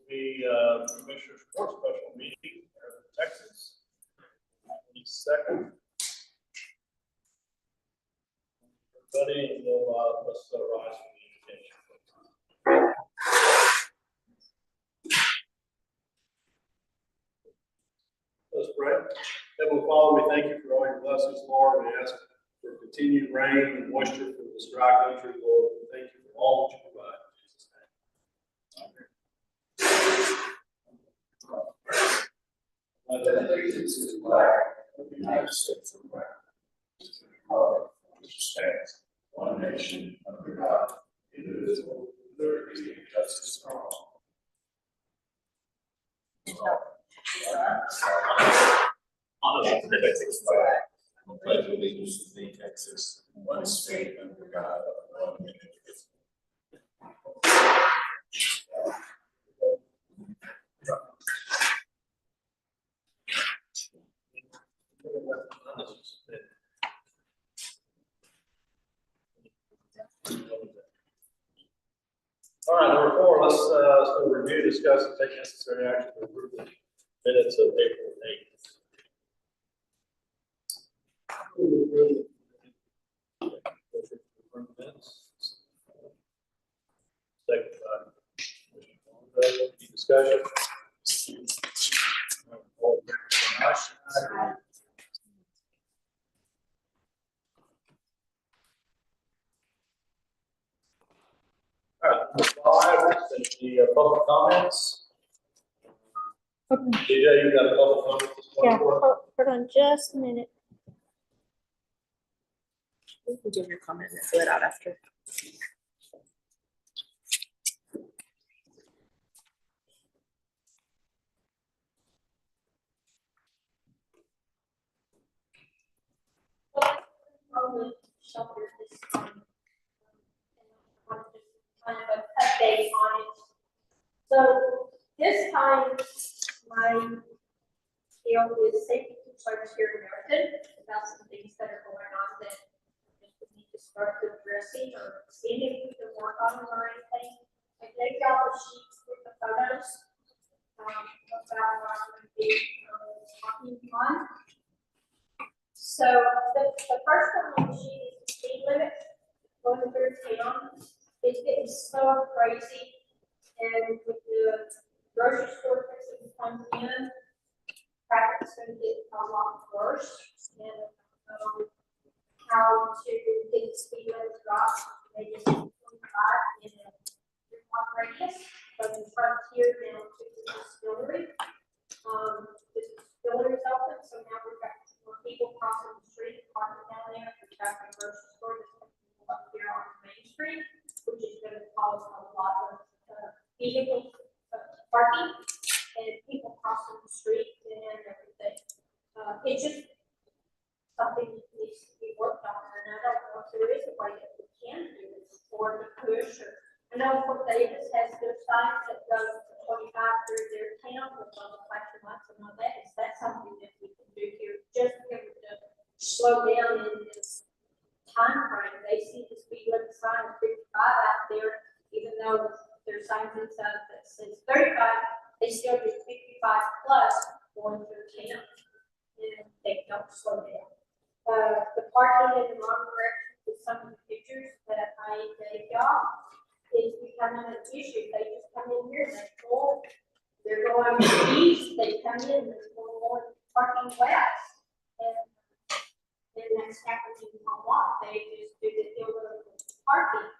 be Commissioner's Court Special Meeting in Texas, 22nd. Everybody, let's rise for the invitation. Let's pray. Heavenly Father, we thank you for all your blessings, Lord. We ask for continued rain and moisture for this dry country, Lord. We thank you for all that you provide. In Jesus' name. Let allegiance to the flag of the United States of America, which stands one nation under God, indivisible, with liberty and justice for all. On the Texas flag, I pledge allegiance to thee, Texas, one state under God, one nation. All right, number 4, let's review, discuss, and take necessary action to approve the minutes of April 8th. Second by any discussion? All right, the public comments. Okay. DJ, you got a public comment this morning? Yeah, hold on just a minute. You can give your comment and fill it out after. Shelter this kind of update on it. So this time, my field is safety concerns here in American about some things that are going on that we need to start addressing or seeing if we can work on them or anything. I gave y'all the sheets with the photos about what I'm going to be talking on. So the first one on the sheet is the speed limit going through town. It's getting so crazy, and with the grocery store fixing to come in, traffic's going to get a lot worse. And how to get the speed limit dropped, maybe 25 in a 3-block radius from the Frontier down to the distillery. The distillery is open, so now we've got more people crossing the street, parking down there. We've got the grocery store that's people up here on Main Street, which is going to cause a lot of vehicle parking and people crossing the street and everything. It's just something that needs to be worked on, and I don't know if there is a way that we can do this or the push. Or I know Fort Davis has their signs that go 25 through their town with all the flashing lights and all that. Is that something that we can do here just to be able to slow down in this time frame? They see the speed limit sign of 55 out there, even though there's signs inside that says 35, they still do 55 plus going through town, and they don't slow down. The parking in the wrong direction with some of the pictures that I gave y'all is becoming an issue. They just come in here and they pull, they're going east, they come in, they're going parking west, and that's happening a lot. They just do the illegal parking.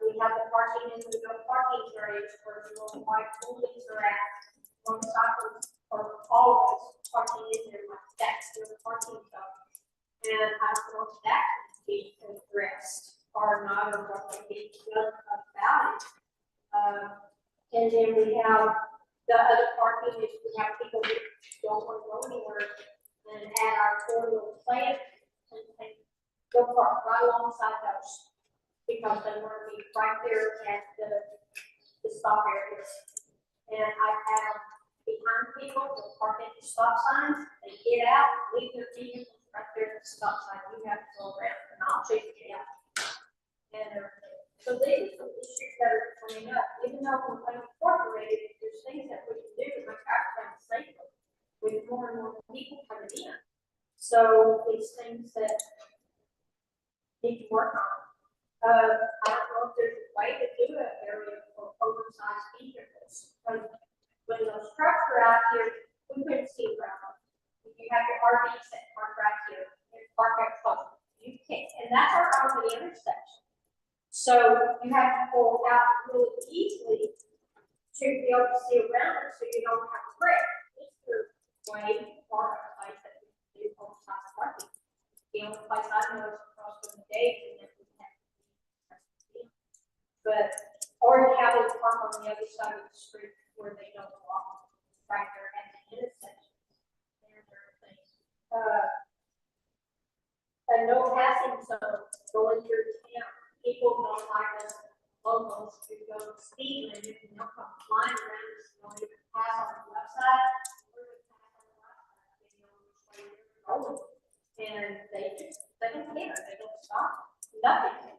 We have the parking in the no parking areas where the little white buildings are at. Motorcycles are always parking in there like that's their parking zone. And I don't know if that can be addressed or not, or what they need to done about it. And then we have the other parking is we have people who don't want to go anywhere, and at our 4-wheel plant, and go park right alongside those because they want to be right there at the stop areas. And I've had behind people who park at the stop signs, they get out, leave their vehicles right there at the stop sign. You have to go around, and I'll check it out. And so these are some issues that are coming up. Even though we're playing 4 operated, there's things that we can do to make our town safer with more and more people coming in. So it's things that need to work on. I don't know if there's a way to do an area for oversized vehicles. When those trucks were out here, we couldn't see around them. You have your RVs that park right here, and park up close. You can't, and that's our only intersection. So you have to pull out really easily to be able to see around it, so you don't have to break. It's your way or a place that we can do oversized parking. The only place I know is across from the gate, and then we have to. But, or you have them park on the other side of the street where they don't walk, right there at the intersection. There are things. And no passing zone going through town. People don't like us locals to go speed limit and they'll come flying around us, they'll either pass on the left side or they pass on the right side, depending on which way they're going. And they don't care, they don't stop, nothing.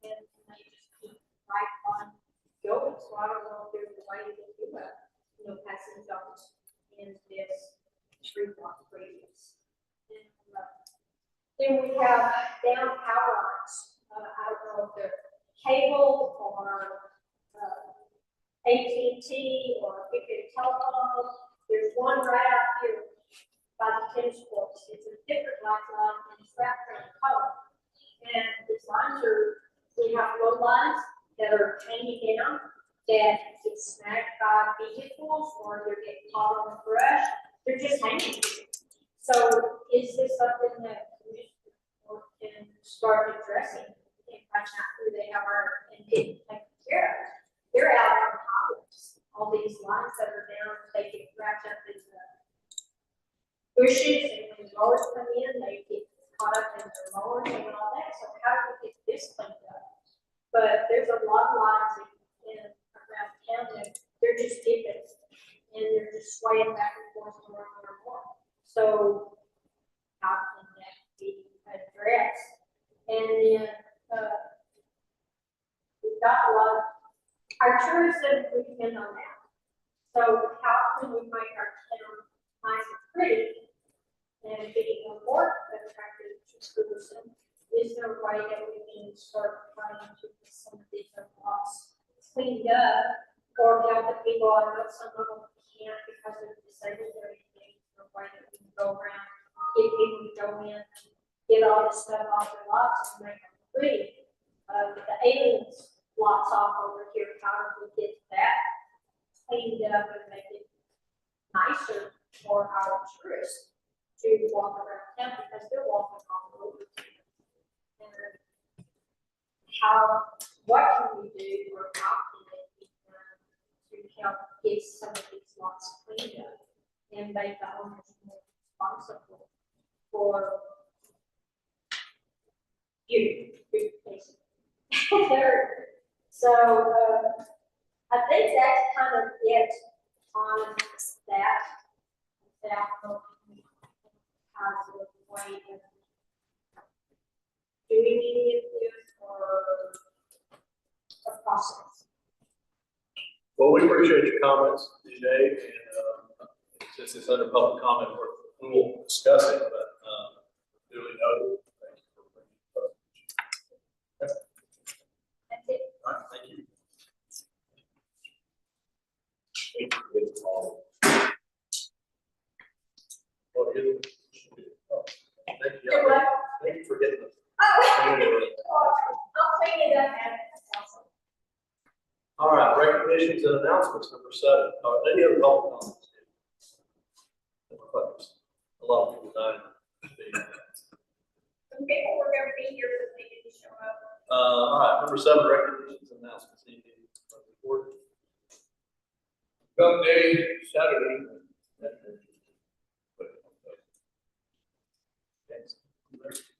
And they just keep right on going. So I don't know if there's a way to do that, passing zones in this 3 block radius. And, then we have down power lines. I don't know if they're cable or AT&T or if it's telephone. There's one right out here by the tennis courts. It's a different line and it's wrapped around color. And these lines we have low lines that are hanging down that get snagged by vehicles or they're getting caught on the brush. They're just hanging. So is this something that can start addressing and find out who they are and get taken care of? They're out on highways. All these lines that are down, they get wrapped up in the bushes, and when mowers come in, they get caught up in their mowers and all that. So how do we get this cleaned up? But there's a lot of lines in around town that they're just dipping and they're just swaying back and forth more and more and more. So how can that be addressed? And then we've got a lot of our tourism, we depend on that. So how can we make our town nice and pretty and be more attractive to tourism? Is there a way that we can start trying to get some of these lots cleaned up or help the people? I know some of them can't because of disabled or anything. Is there a way that we can go around, get people to go in, get all this stuff off their lots and make them pretty? The aliens lots off over here, how do we get that cleaned up and make it nicer for our tourists to walk around town because they're walking all over town. And what can we do or how can it be done to help get some of these lots cleaned up and make the owners more responsible for beautification? So I think that's kind of it on that. That positive way of doing any of this or a process. Well, we appreciate your comments today, and since it's under public comment, we will discuss it, but duly noted. Thank you for bringing it up. That's it. All right, thank you. Thank you for getting all. Well, thank you. You're welcome. Thank you for getting the. I'll clean it up after. All right, recognitions and announcements, number 7. Any other public comments? A lot of people died. Some people were going to be here, but they didn't show up. All right, number 7, recognitions and announcements. Anything from the board? Gun Day, Saturday.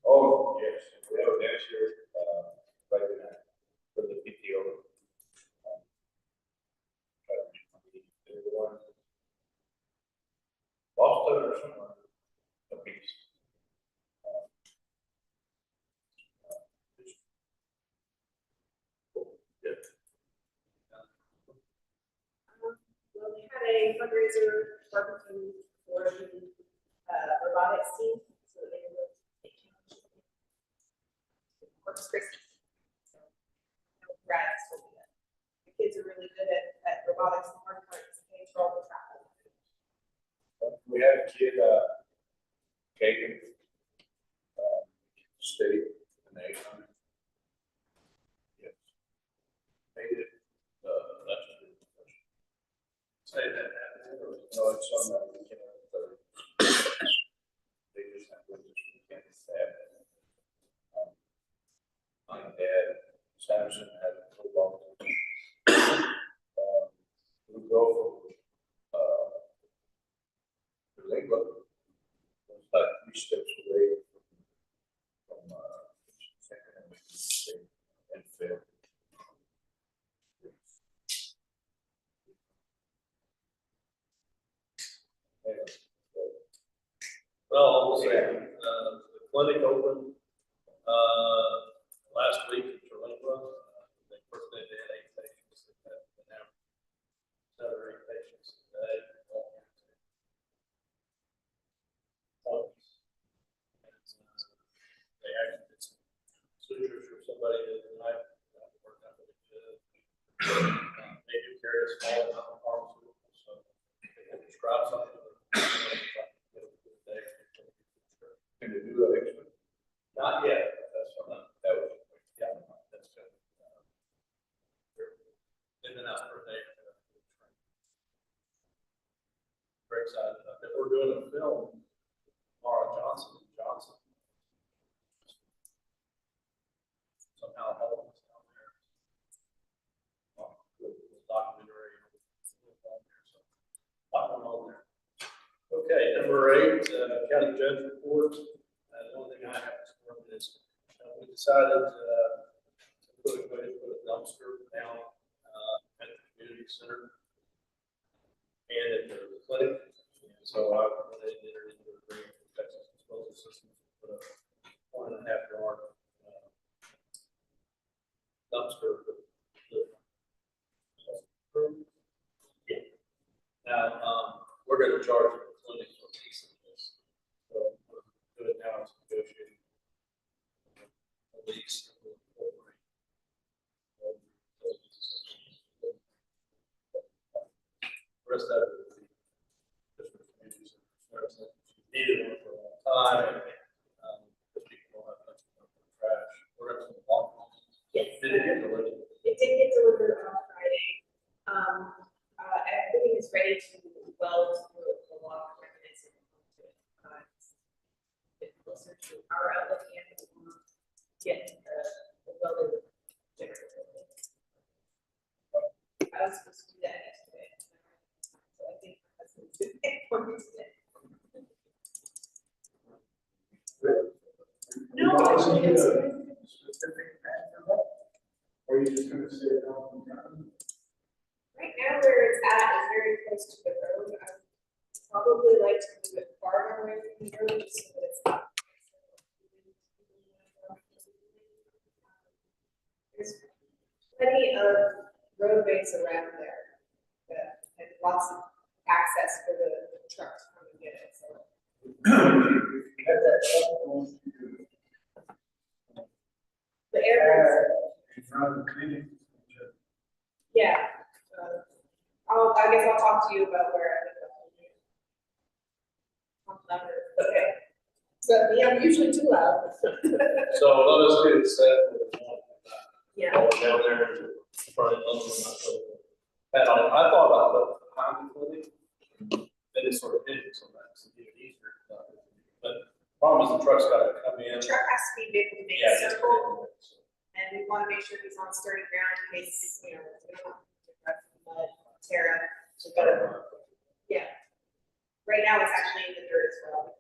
Oh, yes, we have a dance here, right now, for the PTO. Everyone. Boston or somewhere, a piece. a fundraiser barbecue for the robotics team, so they will take Corpus Christi. So, grads will be there. The kids are really good at robotics, and hard part is to control the traffic. We had a kid, Kagan, state in the 800. Yes. Made it, legendary. Say that, no, it's on the weekend. They just have to weekend staff. My dad, Samson, had a football. We go from, England, was like 3 steps away from second and fifth. Well, we'll see. The clinic opened, last week in Terlingua. The first day they had 8 patients. They had 7 or 8 patients today. They actually did some sutures for somebody tonight. Worked out really good. They do carry a small amount of pharmaceuticals, so they can prescribe something. Can they do that extra? Not yet. That's something that was, yeah, that's good. They've been out for a day. Very excited about that. We're doing a film. Laura Johnson. Somehow help us down there. Documentary. So, a lot going on there. Okay, number 8, county judge report. The only thing I have this morning is we decided to put a dumpster down at the community center and at the clinic. And so I went ahead and entered into an agreement with Texas Disposal Systems to put a 1.5 yard dumpster. Yeah. Now we're going to charge the clinic for a piece of this. So we're doing it now. It's negotiating a lease. Rest of it, different communities are needed one for a long time. Because people don't have much trash. We're going to walk. Yes. Did it get delivered? It did get delivered on Friday. Everything is ready to weld the lock mechanism to it. Get closer to our outlet and get the welder generator. I was supposed to do that yesterday. So I think my husband's doing it for me today. No, actually, it's Or are you just gonna say it all the time? right now where it's at is very close to the road. I would probably like to move it farther away from the road so that it's not. There's plenty of roadways around there that have lots of access for the trucks to come and get it, so. The air. In front of the clinic. Yeah. I guess I'll talk to you about where I live. Okay. So, yeah, I'm usually too loud. So let us get it set. Yeah. Down there in front of the I thought about the behind the clinic. Then it's sort of hidden sometimes to get it easier. But the problem is the truck's got to come in. The truck has to be able to make Yeah, a circle, and we want to make sure he's on sturdy ground in case, we don't have mud, tear up. So, yeah. Right now, it's actually in the dirt as well.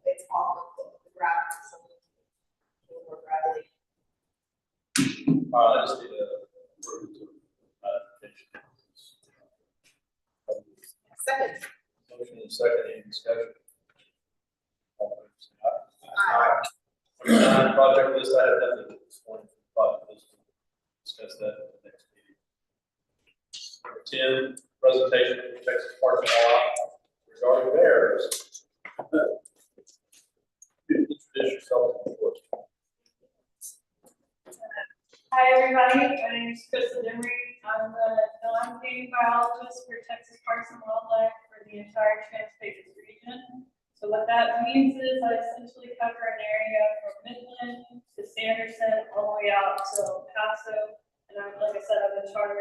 It's off of the ground, so a little more gravelly. I just need a. Second. Motion and second, any discussion? Project list, I have nothing this morning. Project list, discuss that at the next meeting. 10, presentation from Texas Parks and Wildlife regarding bears. Introduce yourself. Hi, everybody. My name is Kristen Emery. I'm the non-paid biologist for Texas Parks and Wildlife for the entire Trans-Pecos region. So what that means is I essentially cover an area from Midland to Sanderson, all the way out to El Paso. And like I said, I'm in charge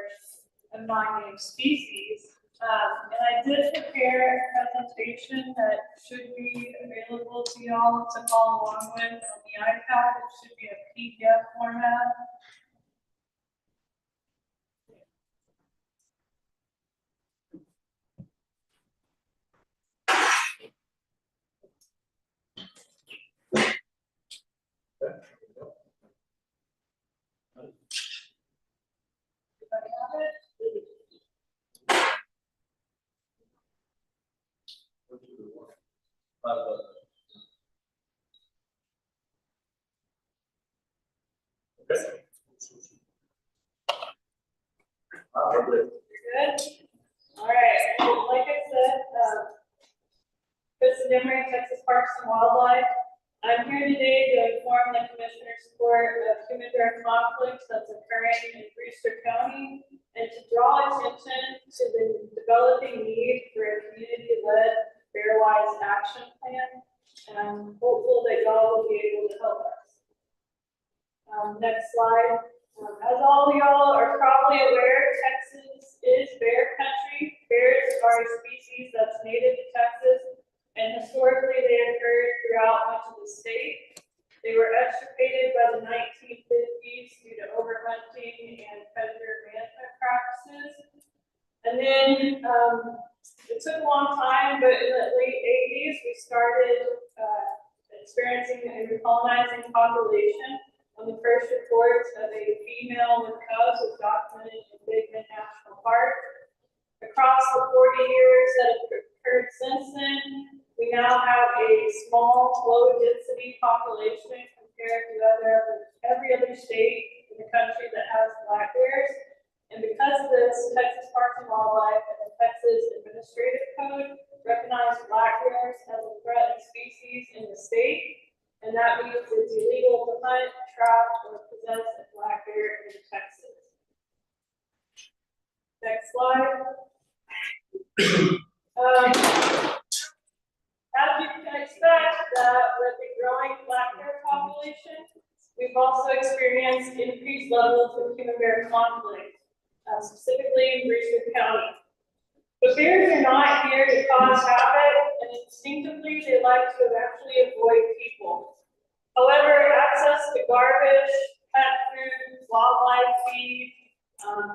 of 9 named species. And I did prepare a presentation that should be available to y'all to follow along with on the iPad. It should be a PDF format. Everybody have it? Okay. You're good? All right, well, like I said, Kristen Emery, Texas Parks and Wildlife. I'm here today to inform the commissioner's support of human bear conflicts that's occurring in Brewster County and to draw attention to the developing need for a community-led bear-wise action plan. And I'm hopeful that y'all will be able to help us. Next slide. As all y'all are probably aware, Texas is bear country. Bears are a species that's native to Texas, and historically they occurred throughout much of the state. They were extirpated by the 1950s due to overhunting and predator management practices. And then it took a long time, but in the late 80s, we started experiencing a recolonizing population. When the first reports of a female with cubs was documented in Big Bend National Park. Across the 40 years that have occurred since then, we now have a small, low-density population compared to every other state in the country that has black bears. And because of this, Texas Parks and Wildlife and the Texas Administrative Code recognize black bears as a threatened species in the state. And that means it's illegal to hunt, trap, or possess a black bear in Texas. Next slide. As you can expect, with the growing black bear population, we've also experienced increased levels of human bear conflict, specifically in Brewster County. But bears are not here to cause havoc, and instinctively they like to actually avoid people. However, access to garbage, pet food, wildlife feed,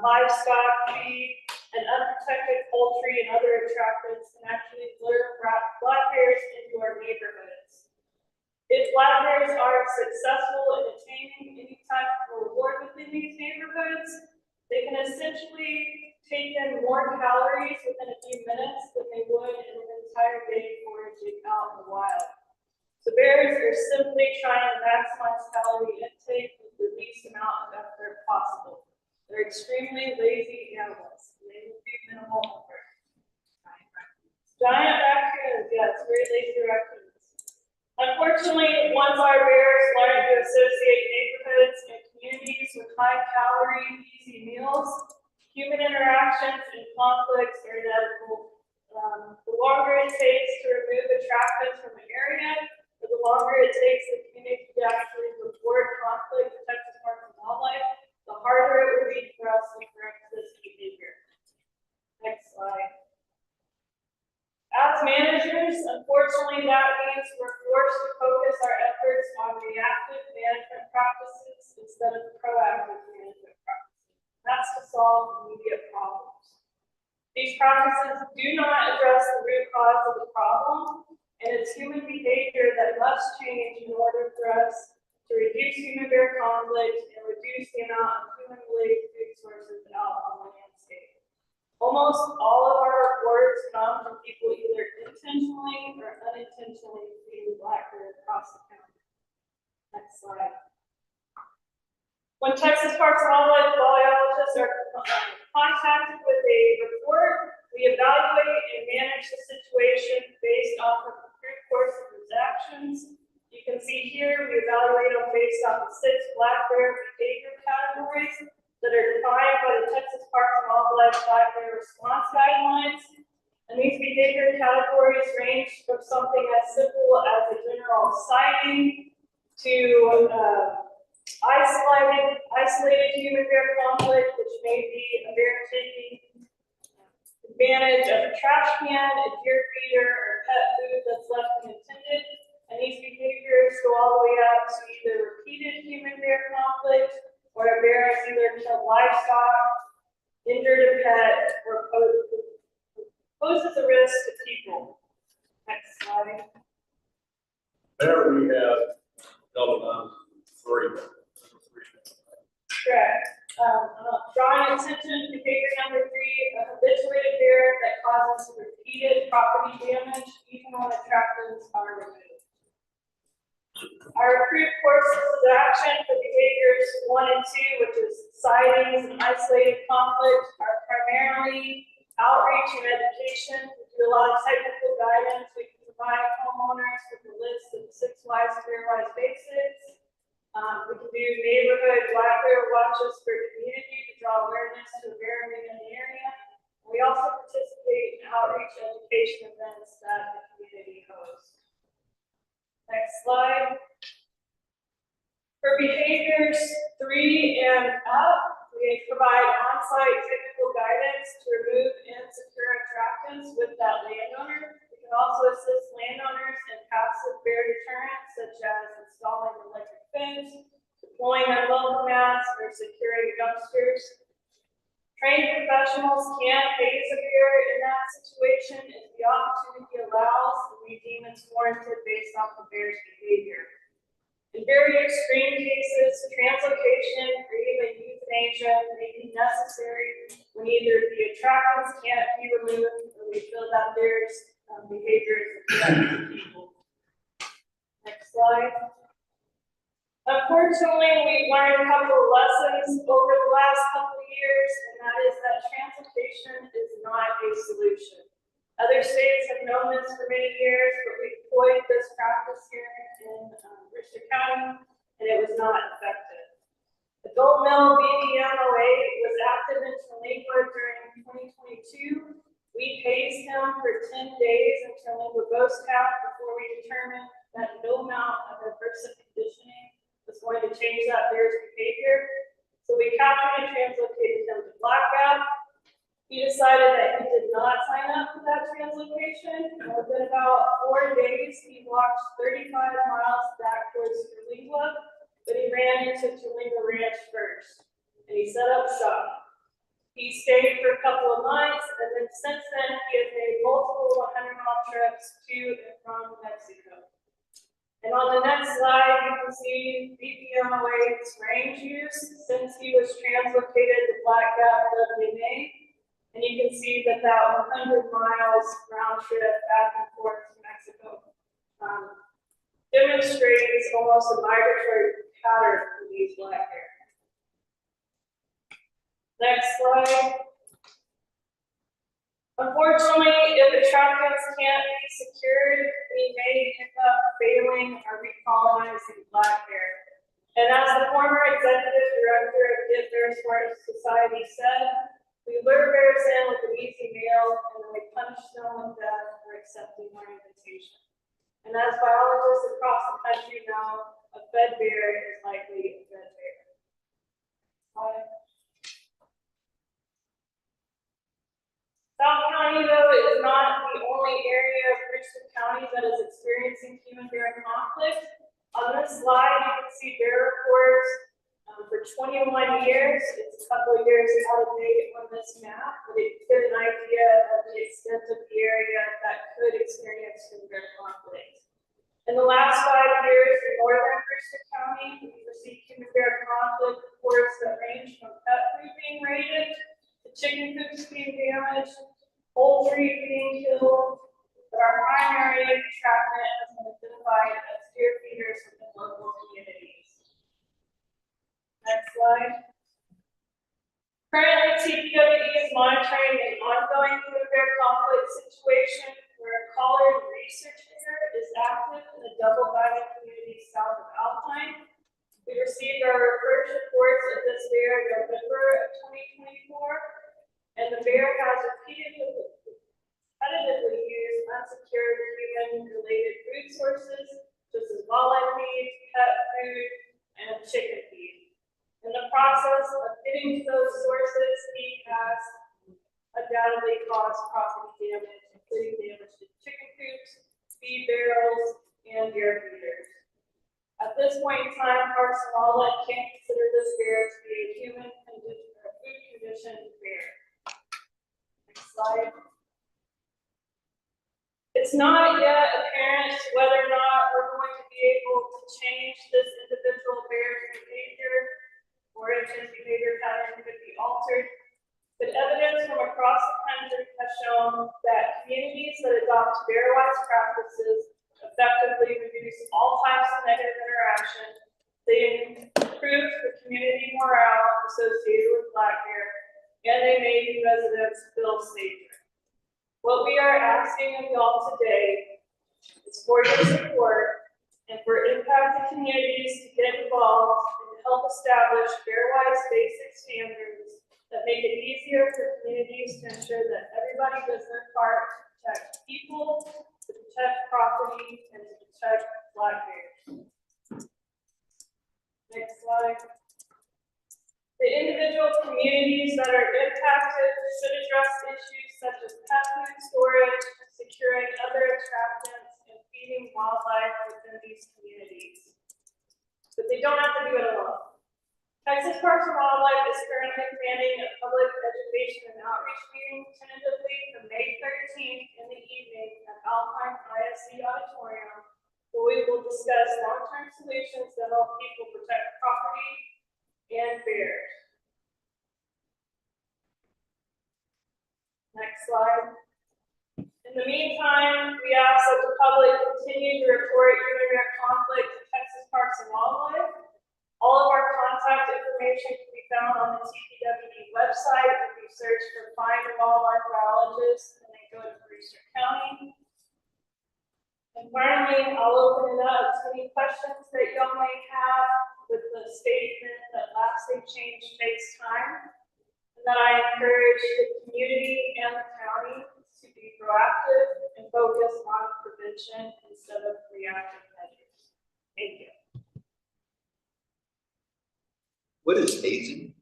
livestock feed, and unprotected poultry and other attractants can actually lure black bears into our neighborhoods. If black bears are successful in attaining any type of reward within these neighborhoods, they can essentially take in more calories within a few minutes than they would in an entire day foraging out in the wild. So bears are simply trying to maximize calorie intake with the least amount of effort possible. They're extremely lazy animals. They will do minimal effort. Giant raccoons, yes, very lazy raccoons. Unfortunately, once our bears learn to associate neighborhoods and communities with high-calorie, easy meals, human interactions and conflicts are inevitable. The longer it takes to remove attractants from an area, the longer it takes the community to actually report conflict to Texas Parks and Wildlife, the harder it will be for us to correct this behavior. Next slide. As managers, unfortunately, that means we're forced to focus our efforts on reactive management practices instead of proactive management practices. That's to solve immediate problems. These practices do not address the root cause of the problem, and it's human behavior that must change in order for us to reduce human bear conflict and reduce the amount of human-related food sources out on the landscape. Almost all of our reports come from people either intentionally or unintentionally feeding black bear across the county. Next slide. When Texas Parks and Wildlife biologists are contacted with a report. We evaluate and manage the situation based off of the true course of his actions. You can see here, we evaluate them based on the 6 black bear behavior categories that are defined by the Texas Parks and Wildlife Black Bear Response Guidelines. And these behavior categories range from something as simple as a general sighting to isolated human-bear conflict, which may be a bear taking advantage of a trash can, a deer feeder, or pet food that's left unattended. And these behaviors go all the way up to either repeated human-bear conflict, or a bear has either killed livestock, injured a pet, or poses a risk to people. Next slide. There we have double 3. Correct. Drawing attention to behavior number 3, a habituated bear that causes repeated property damage, even when attractants are removed. Our approved courses of action for behaviors 1 and 2, which is sightings and isolated conflict, are primarily outreach and education. We do a lot of technical guidance. We can provide homeowners with a list of 6 wise and bear wise basics. We can do neighborhood black bear watches for community to draw awareness to a bear being in the area. We also participate in outreach education events that the community hosts. Next slide. For behaviors 3 and up, we provide on-site technical guidance to remove and secure attractants with that landowner. We can also assist landowners in passive bear deterrence, such as installing electric fence, deploying unwelcome mats, or securing dumpsters. Trained professionals can phase a bear in that situation if the opportunity allows, and we deem it's warranted based off the bear's behavior. In very extreme cases, translocation or even euthanasia may be necessary when either the attractants can't be removed or we feel that bear's behavior is affecting people. Next slide. Unfortunately, we've learned a couple of lessons over the last couple of years, and that is that translocation is not a solution. Other states have known this for many years, but we deployed this practice here in Brewster County, and it was not effective. Adult male BBMOA was active in Terlingua during 2022. We paced him for 10 days in Terlingua ghost cap before we determined that no amount of aversive conditioning was going to change that bear's behavior. So we captured and translocated him to black gap. He decided that he did not sign up for that translocation. And within about 4 days, he walked 35 miles back towards Terlingua, but he ran into Terlingua Ranch first, and he set up shop. He stayed for a couple of months, and then since then, he has made multiple 100-mile trips to and from Mexico. And on the next slide, you can see BPMOA's range use since he was translocated to Black Gap WMA. And you can see that 100 miles round trip back and forth to Mexico demonstrates almost a migratory pattern for these black bears. Next slide. Unfortunately, if attractants can't be secured, we may end up failing or recolonizing black bear. And as the former executive director of the Bear Sport Society said, we lure bears in with an easy meal, and then we punish them with death for accepting our invitation. And as biologists across the country know, a fed bear is likely a fed bear. South County, though, is not the only area of Brewster County that is experiencing human-bear conflict. On this slide, you can see bear reports for 21 years. It's a couple of years out of date on this map, but it gives an idea of the extent of the area that could experience human-bear conflict. In the last 5 years in northern Brewster County, we've received human-bear conflict reports that range from pet food being raided, to chicken coops being damaged, poultry being killed, but our primary attractant has been identified as deer feeders within local communities. Next slide. Currently, TPWD is monitoring an ongoing human bear conflict situation where a collared research bear is active in the double-diamond community south of Alpine. We received our first reports of this bear in November of 2024, and the bear has repetitively used unsecured human-related food sources, such as wildlife feed, pet food, and chicken feed. In the process of getting to those sources, he has undoubtedly caused property damage, including damage to chicken coops, feed barrels, and deer feeders. At this point in time, Parks and Wildlife can't consider this bear to be a human condition or food conditioned bear. Next slide. It's not yet apparent whether or not we're going to be able to change this individual bear's behavior, or if his behavior pattern could be altered. But evidence from across the country has shown that communities that adopt bear-wise practices effectively reduce all types of negative interaction. They improve the community morale associated with black bear, and they make residents feel safer. What we are asking of y'all today is for your support and for impacted communities to get involved and help establish fair-wise basic standards that make it easier for communities to ensure that everybody does their part to protect people, to protect property, and to protect black bears. Next slide. The individual communities that are impacted should address issues such as pet food storage, securing other attractants, and feeding wildlife within these communities. But they don't have to do it alone. Texas Parks and Wildlife is currently planning a public education and outreach meeting tentatively for May 13th in the evening at Alpine ISC Auditorium, where we will discuss long-term solutions to help people protect property and bears. Next slide. In the meantime, we ask that the public continue to report human bear conflict to Texas Parks and Wildlife. All of our contact information can be found on the TPWD website if you search for Find a Wildlife Biologist and then go to Brewster County. And finally, I'll open it up to any questions that y'all may have with the statement that lasting change takes time, and that I encourage the community and the county to be proactive and focus on prevention instead of reactive measures. Thank you. What is hazing?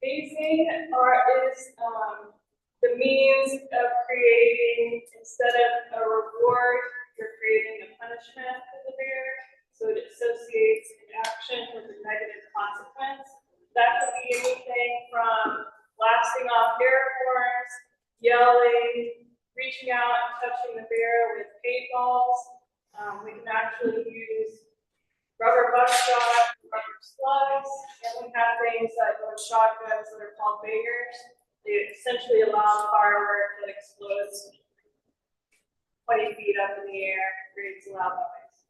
Hazing is the means of creating, instead of a reward, you're creating a punishment for the bear. So it associates an action with a negative consequence. That could be anything from blasting off air horns, yelling, reaching out and touching the bear with paintballs. We can actually use rubber buckshot, rubber slugs, and we have things that go in shotguns that are called bangers. They essentially allow firework that explodes 20 feet up in the air, creates a loud noise.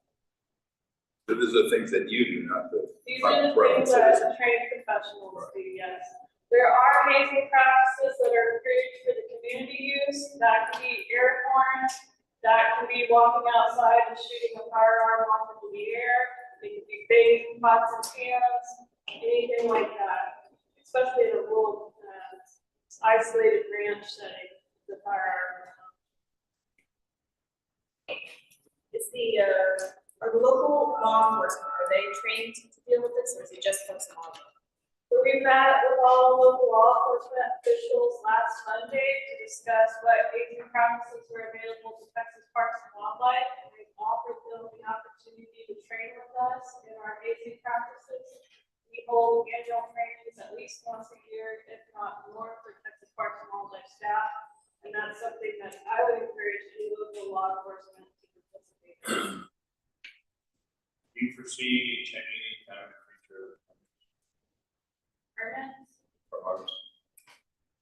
So these are things that you do, not the. These are the things that trained professionals do, yes. There are hazing practices that are approved for the community use. That can be air horns. That can be walking outside and shooting a firearm off into the air. They could be big pots and pans, anything like that. Especially in a rural, isolated ranch setting, the firearm. Are the local law enforcement, are they trained to deal with this, or is it just folks in Alabama? So we met with all local law enforcement officials last Monday to discuss what hazing practices were available to Texas Parks and Wildlife, and we've offered them the opportunity to train with us in our hazing practices. We hold annual trainings at least once a year, if not more, for Texas Parks and Wildlife staff, and that's something that I would encourage any local law enforcement to participate in. Do you foresee any kind of future Permits? for ours?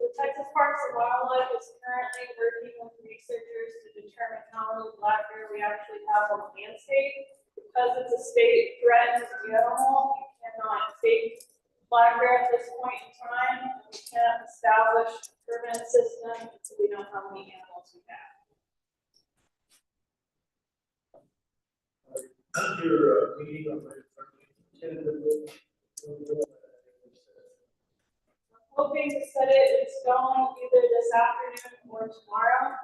The Texas Parks and Wildlife is currently working with researchers to determine how many black bear we actually have on the landscape. Because it's a state threatened animal, you cannot take flagger at this point in time. We can't establish a permanent system until we know how many animals we have. Your meeting on the 13th. Hoping to set it in stone either this afternoon or tomorrow.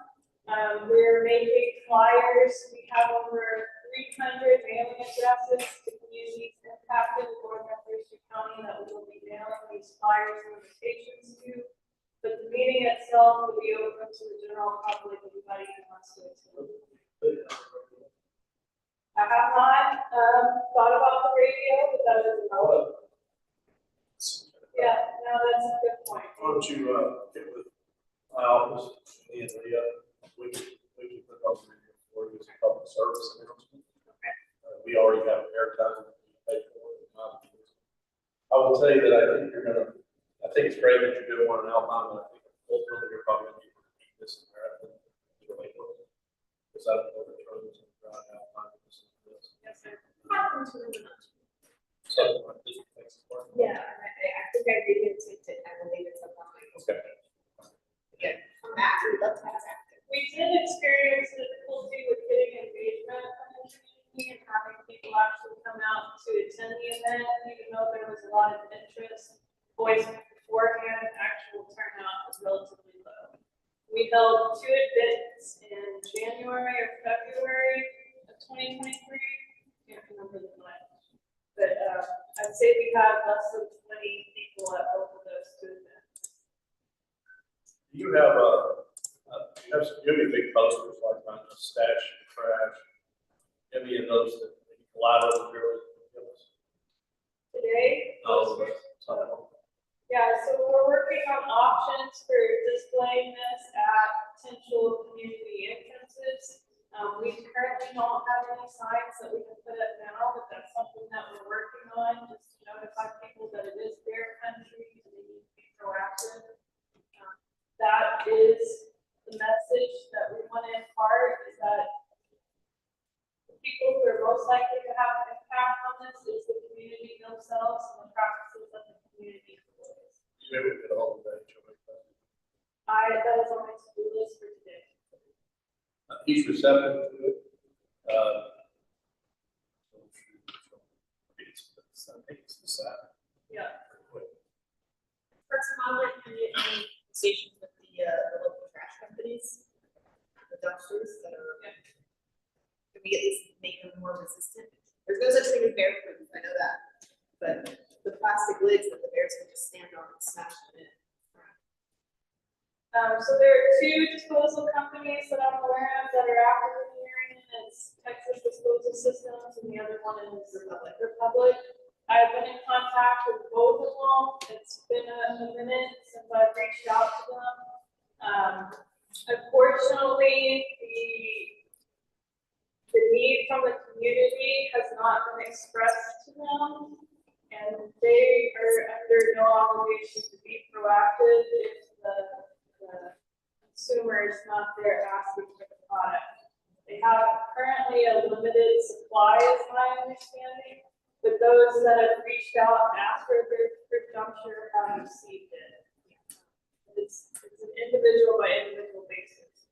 We're making flyers. We have over 300 mailing addresses to communities impacted in northern Brewster County that we will be mailing these flyers and invitations to. But the meeting itself will be open to the general public, anybody who wants to attend. I have not thought about the radio, but that is no. Yeah, no, that's a good point. Why don't you, get with my office, me and Leah, we can put on the radio for you as a public service announcement. We already have airtime, pay for it. I will tell you that I think I think it's great that you're doing one in Alpine, but I think ultimately you're probably going to keep this in Marathon. Because I don't know the roads and drive Alpine. Yes, sir. So, this takes part. Yeah, I think I read it, I believe it's up on my. Okay. Yeah, come back, we'd love to have that. We did experience difficulty with getting engagement from the community and having people actually come out to attend the event, even though there was a lot of interest voiced beforehand, actual turnout was relatively low. We held 2 events in January or February of 2023. Can't remember the month. But I'd say we had less than 20 people at both of those 2 events. You have you have big posters like on the stash and trash. Any of those that you pull out of the building? Today, No. yeah, so we're working on options for displaying this at potential community entrances. We currently don't have any signs that we can put up now, but that's something that we're working on, just to notify people that it is their country and they need to be proactive. That is the message that we want to impart, is that the people who are most likely to have an impact on this is the community themselves and the practices of the community. You ever get a hold of that HOA? That is on my to-do list for today. He's receptive to it. I think it's the Saturday. Yeah. First comment, can you any conversations with the local trash companies? The dumpsters that are, can we at least make them more resistant? There's no such thing as bear proof, I know that, but the plastic lids that the bears can just stand on and smash them in. So there are 2 disposal companies that I'm aware of that are active in the area. It's Texas Disposal Systems and the other one is Republic. I've been in contact with both of them. It's been a minute since I've reached out to them. Unfortunately, the need from the community has not been expressed to them, and they are under no obligation to be proactive if the consumer is not there asking for the product. They have currently a limited supply, is my understanding, but those that have reached out and asked for their dumpster have received it. It's an individual by individual basis.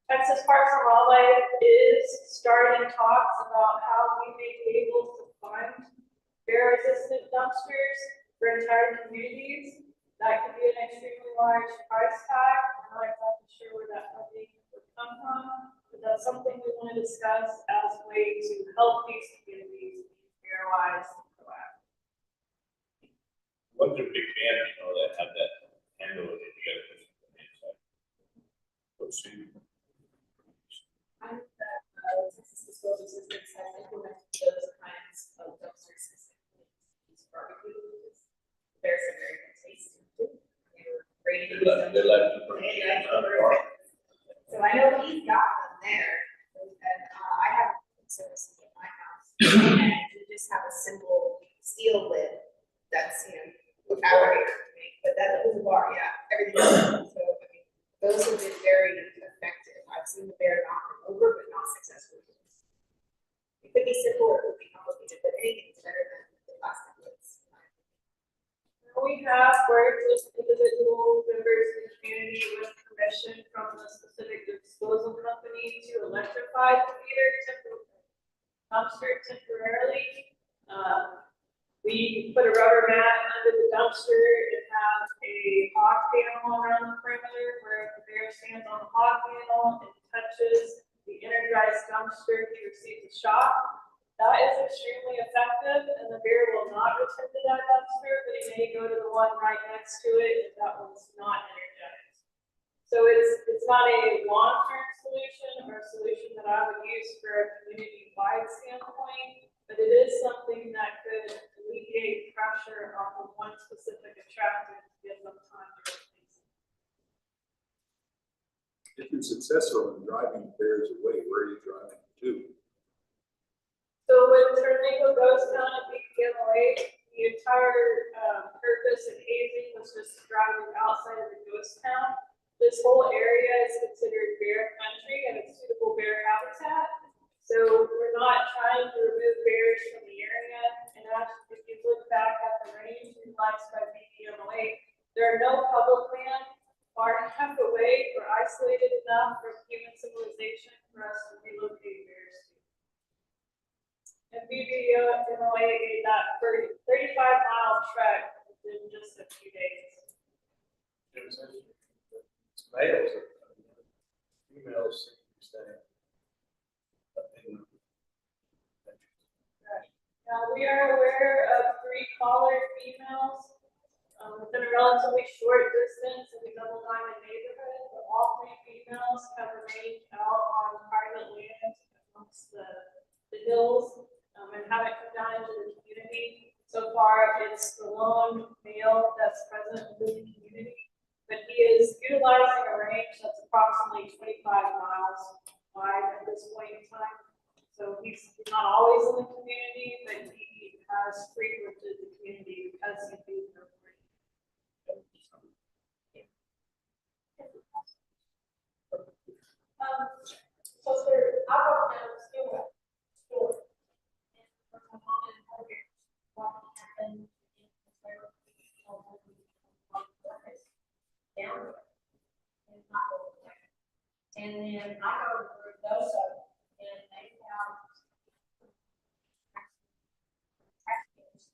Texas Parks and Wildlife is starting talks about how we may be able to fund bear-resistant dumpsters for entire communities. That could be an extremely large price tag. I'm not exactly sure where that funding would come from, but that's something we want to discuss as a way to help these communities be fair-wise and proactive. What's a big fan, that have that handle it together? Let's see. I'm Texas Disposal Systems has implemented those kinds of dumpster systems. These barbecues, bears are very good tasty. They like to put it in So I know he's got them there, and I have services in my house, and you just have a simple steel lid that's, with outright, but that was a bar, yeah, everything else. So, I mean, those have been very effective. I've seen the bear knock them over, but not successfully. It could be simple or it could be complicated, but anything's better than the plastic lids. dumpster temporarily. We put a rubber mat under the dumpster and have a hog panel around the perimeter where if the bear stands on the hog panel and touches the energized dumpster, he receives a shock. That is extremely effective, and the bear will not return to that dumpster, but he may go to the one right next to it if that one's not energized. So it's not a long-term solution or a solution that I would use for a community-wide standpoint, but it is something that could alleviate pressure off of one specific attractant to give them time to replace it. If you're successful in driving bears away, where are you driving to? So when Tornado goes down and PPMOA, the entire purpose of hazing was just driving outside of the ghost town. This whole area is considered bear country and it's suitable bear habitat. So we're not trying to remove bears from the area. And actually, if you look back at the range utilized by PPMOA, there are no public land far enough away or isolated enough from human civilization for us to relocate bears to. And PPMOA made that 35-mile trek within just a few days. It's males, females staying. Now, we are aware of 3 collared females within a relatively short distance in the Double Diamond neighborhood, but all 3 females have remained out on private land amongst the hills and haven't come down into the community. So far, it's the lone male that's present within the community, but he is utilizing a range that's approximately 25 miles wide at this point in time. So he's not always in the community, but he has frequented the community because he feeds them free. So sir, I don't know, still, store. And from my mom and her, what happened in the down there. And not over there. And then I go over those and they have taxpayers.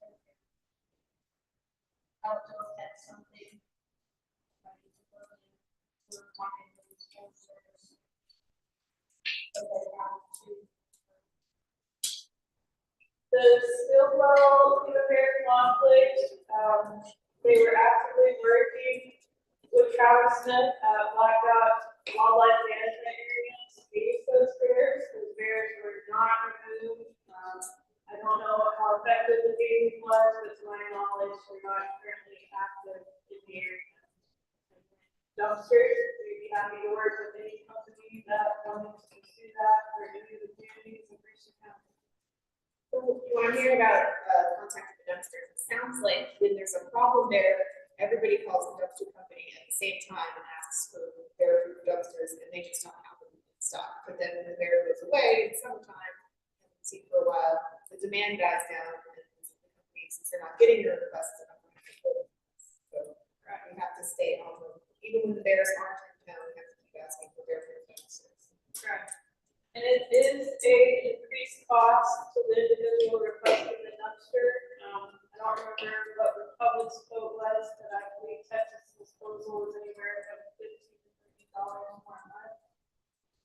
I don't know if that's something. We're talking to the school service. The Stillwell Bear conflict, they were actively working with Travis Smith at Blackout Wildlife Management Area to save those bears. Those bears were not removed. I don't know how effective the hazing was, but to my knowledge, we're not currently active in the area. Dumpsters, we'd be happy to work with any company that wants to do that for any of the communities in Brewster County. When I hear about contact with the dumpsters, it sounds like when there's a problem there, everybody calls the dumpster company at the same time and asks for their dumpsters, and they just don't have them in stock. But then when the bear goes away in summertime, and see for a while, the demand dies down, and the companies, since they're not getting their requests, they're not going to put it. So we have to stay on them. Even when the bears aren't in town, we have to keep asking for their dumpsters. Correct. And it is a increased cost to the individual requesting the dumpster. I don't remember what the public's quote was, but I believe Texas disposal is anywhere from $15 to $30 more a month.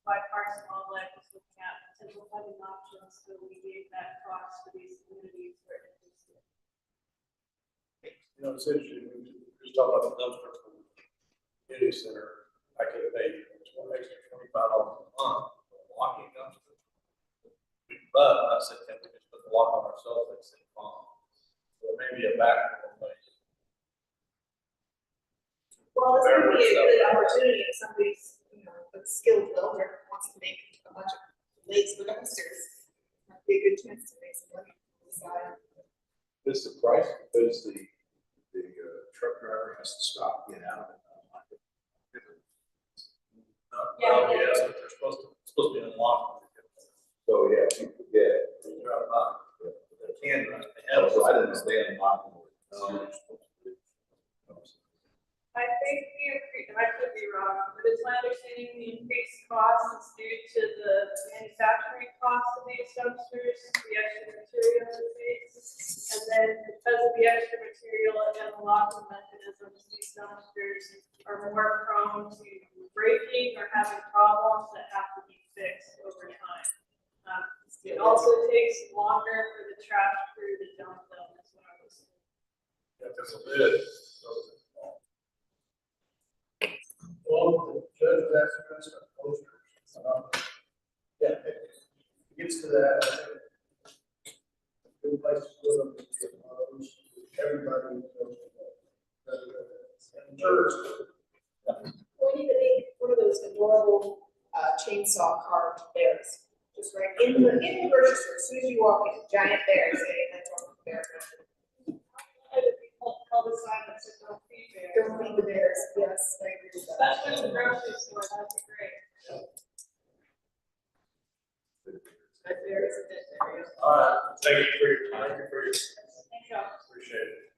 By Parks and Wildlife was looking at potential funding options to alleviate that cost for these communities who are interested. You know, it's interesting, we just talked about the dumpster from the community center. I could have paid extra $25 a month for a walking dumpster. But I said, can we just put the lock on ourselves and say, so maybe a back place. Well, this would be a good opportunity if somebody's, a skilled welder wants to make a bunch of blades for dumpsters. That'd be a good chance to make some money on the side. Is the price because the truck driver has to stop, get out of it? Yes, but they're supposed to be unlocked. So, yeah, you forget. They drive by. They can drive. They have. So I didn't understand unlocking. I think I could be wrong, But it's my understanding the increased cost is due to the manufacturing cost of these dumpsters, the extra material it takes. And then because of the extra material and the locking mechanisms, these dumpsters are more prone to breaking or having problems that have to be fixed over time. It also takes longer for the trash crew to dump them, is what I was saying. Yeah, that's a bit. Well, the judge was asking us about posters. Yeah, it gets to that. Good place to put them, everybody knows. And jurors. We need to make one of those adorable chainsaw carved bears, just right in the grocery store. As soon as you walk in, giant bears, that's what the bear. Tell the sign that says don't feed bears. Don't feed the bears. Yes, I agree with that. Especially in the grocery store, that'd be great. That bear is a dead bear. All right, thank you for your time, thank you for your, Thank you. appreciate it.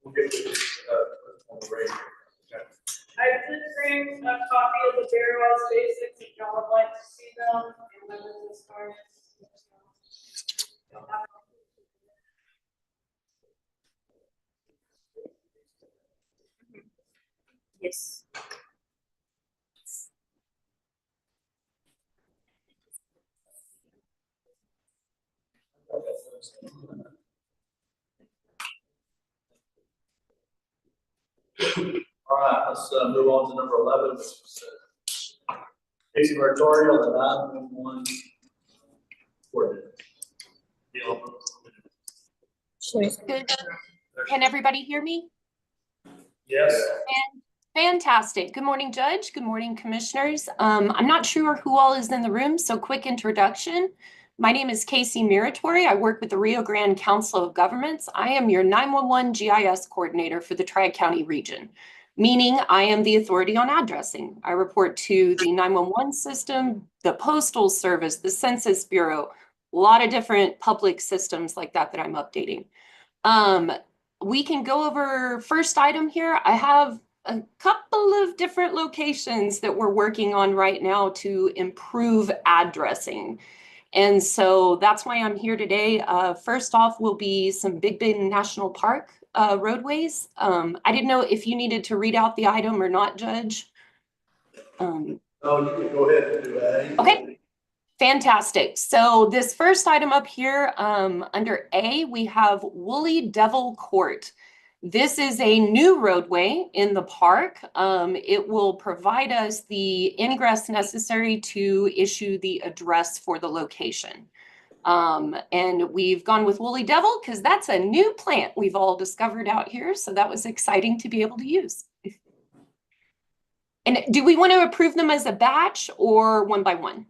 We'll get to this, on the radio. Okay. I did bring a copy of the Bear Laws Basics if y'all would like to see them, and when this starts. Yes. All right, let's move on to number 11, which is Casey Martorial, the 911 coordinator. Good. Can everybody hear me? Yes. Fantastic. Good morning, Judge. Good morning, Commissioners. I'm not sure who all is in the room, so quick introduction. My name is Casey Muratori. I work with the Rio Grande Council of Governments. I am your 911 GIS coordinator for the Tri-County region, meaning I am the authority on addressing. I report to the 911 system, the Postal Service, the Census Bureau, a lot of different public systems like that I'm updating. We can go over first item here. I have a couple of different locations that we're working on right now to improve addressing. And so that's why I'm here today. First off will be some Big Bend National Park roadways. I didn't know if you needed to read out the item or not, Judge. No, you can go ahead and do A. Okay. Fantastic. So this first item up here, under A, we have Woolly Devil Court. This is a new roadway in the park. It will provide us the ingress necessary to issue the address for the location. And we've gone with Woolly Devil because that's a new plant we've all discovered out here. So that was exciting to be able to use. And do we want to approve them as a batch or one by one?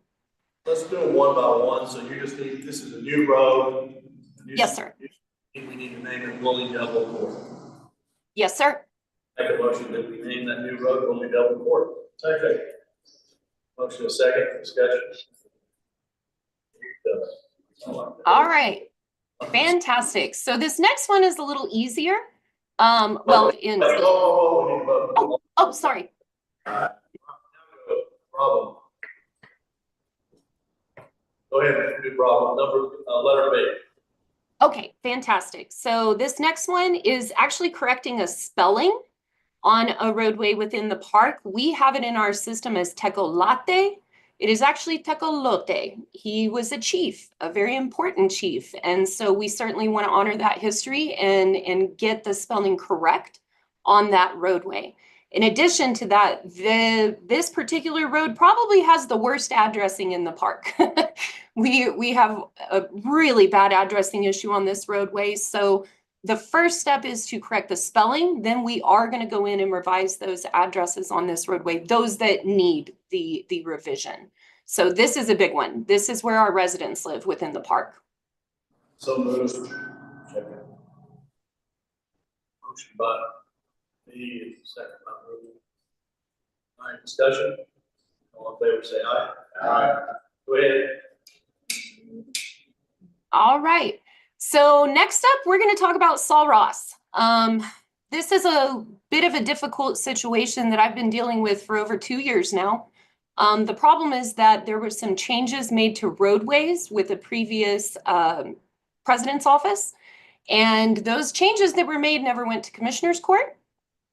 Let's do it one by one. So you just need, this is a new road. Yes, sir. We need to name it Woolly Devil Court. Yes, sir. Make a motion that we name that new road Woolly Devil Court. Second. Motion is second, discussion. All right. Fantastic. So this next one is a little easier. Well, oh, sorry. Problem. Go ahead, do problem number, letter B. Okay, fantastic. So this next one is actually correcting a spelling on a roadway within the park. We have it in our system as Tecolote. It is actually Tecolote. He was a chief, a very important chief. And so we certainly want to honor that history and get the spelling correct on that roadway. In addition to that, this particular road probably has the worst addressing in the park. We have a really bad addressing issue on this roadway. So the first step is to correct the spelling. Then we are going to go in and revise those addresses on this roadway, those that need the revision. So this is a big one. This is where our residents live within the park. So moved. Second. Motion by me, second by Ruben. All right, discussion. All in favor, say aye. Aye. Go ahead. All right. So next up, we're going to talk about Saul Ross. this is a bit of a difficult situation that I've been dealing with for over 2 years now. The problem is that there were some changes made to roadways with the previous president's office. And those changes that were made never went to commissioner's court.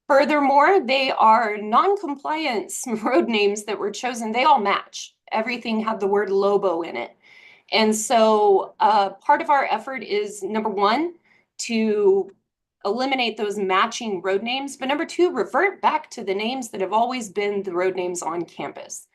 Furthermore, they are non-compliance road names that were chosen. They all match. Everything had the word Lobo in it. And so part of our effort is, number one, to eliminate those matching road names, but number two, revert back to the names that have always been the road names on campus.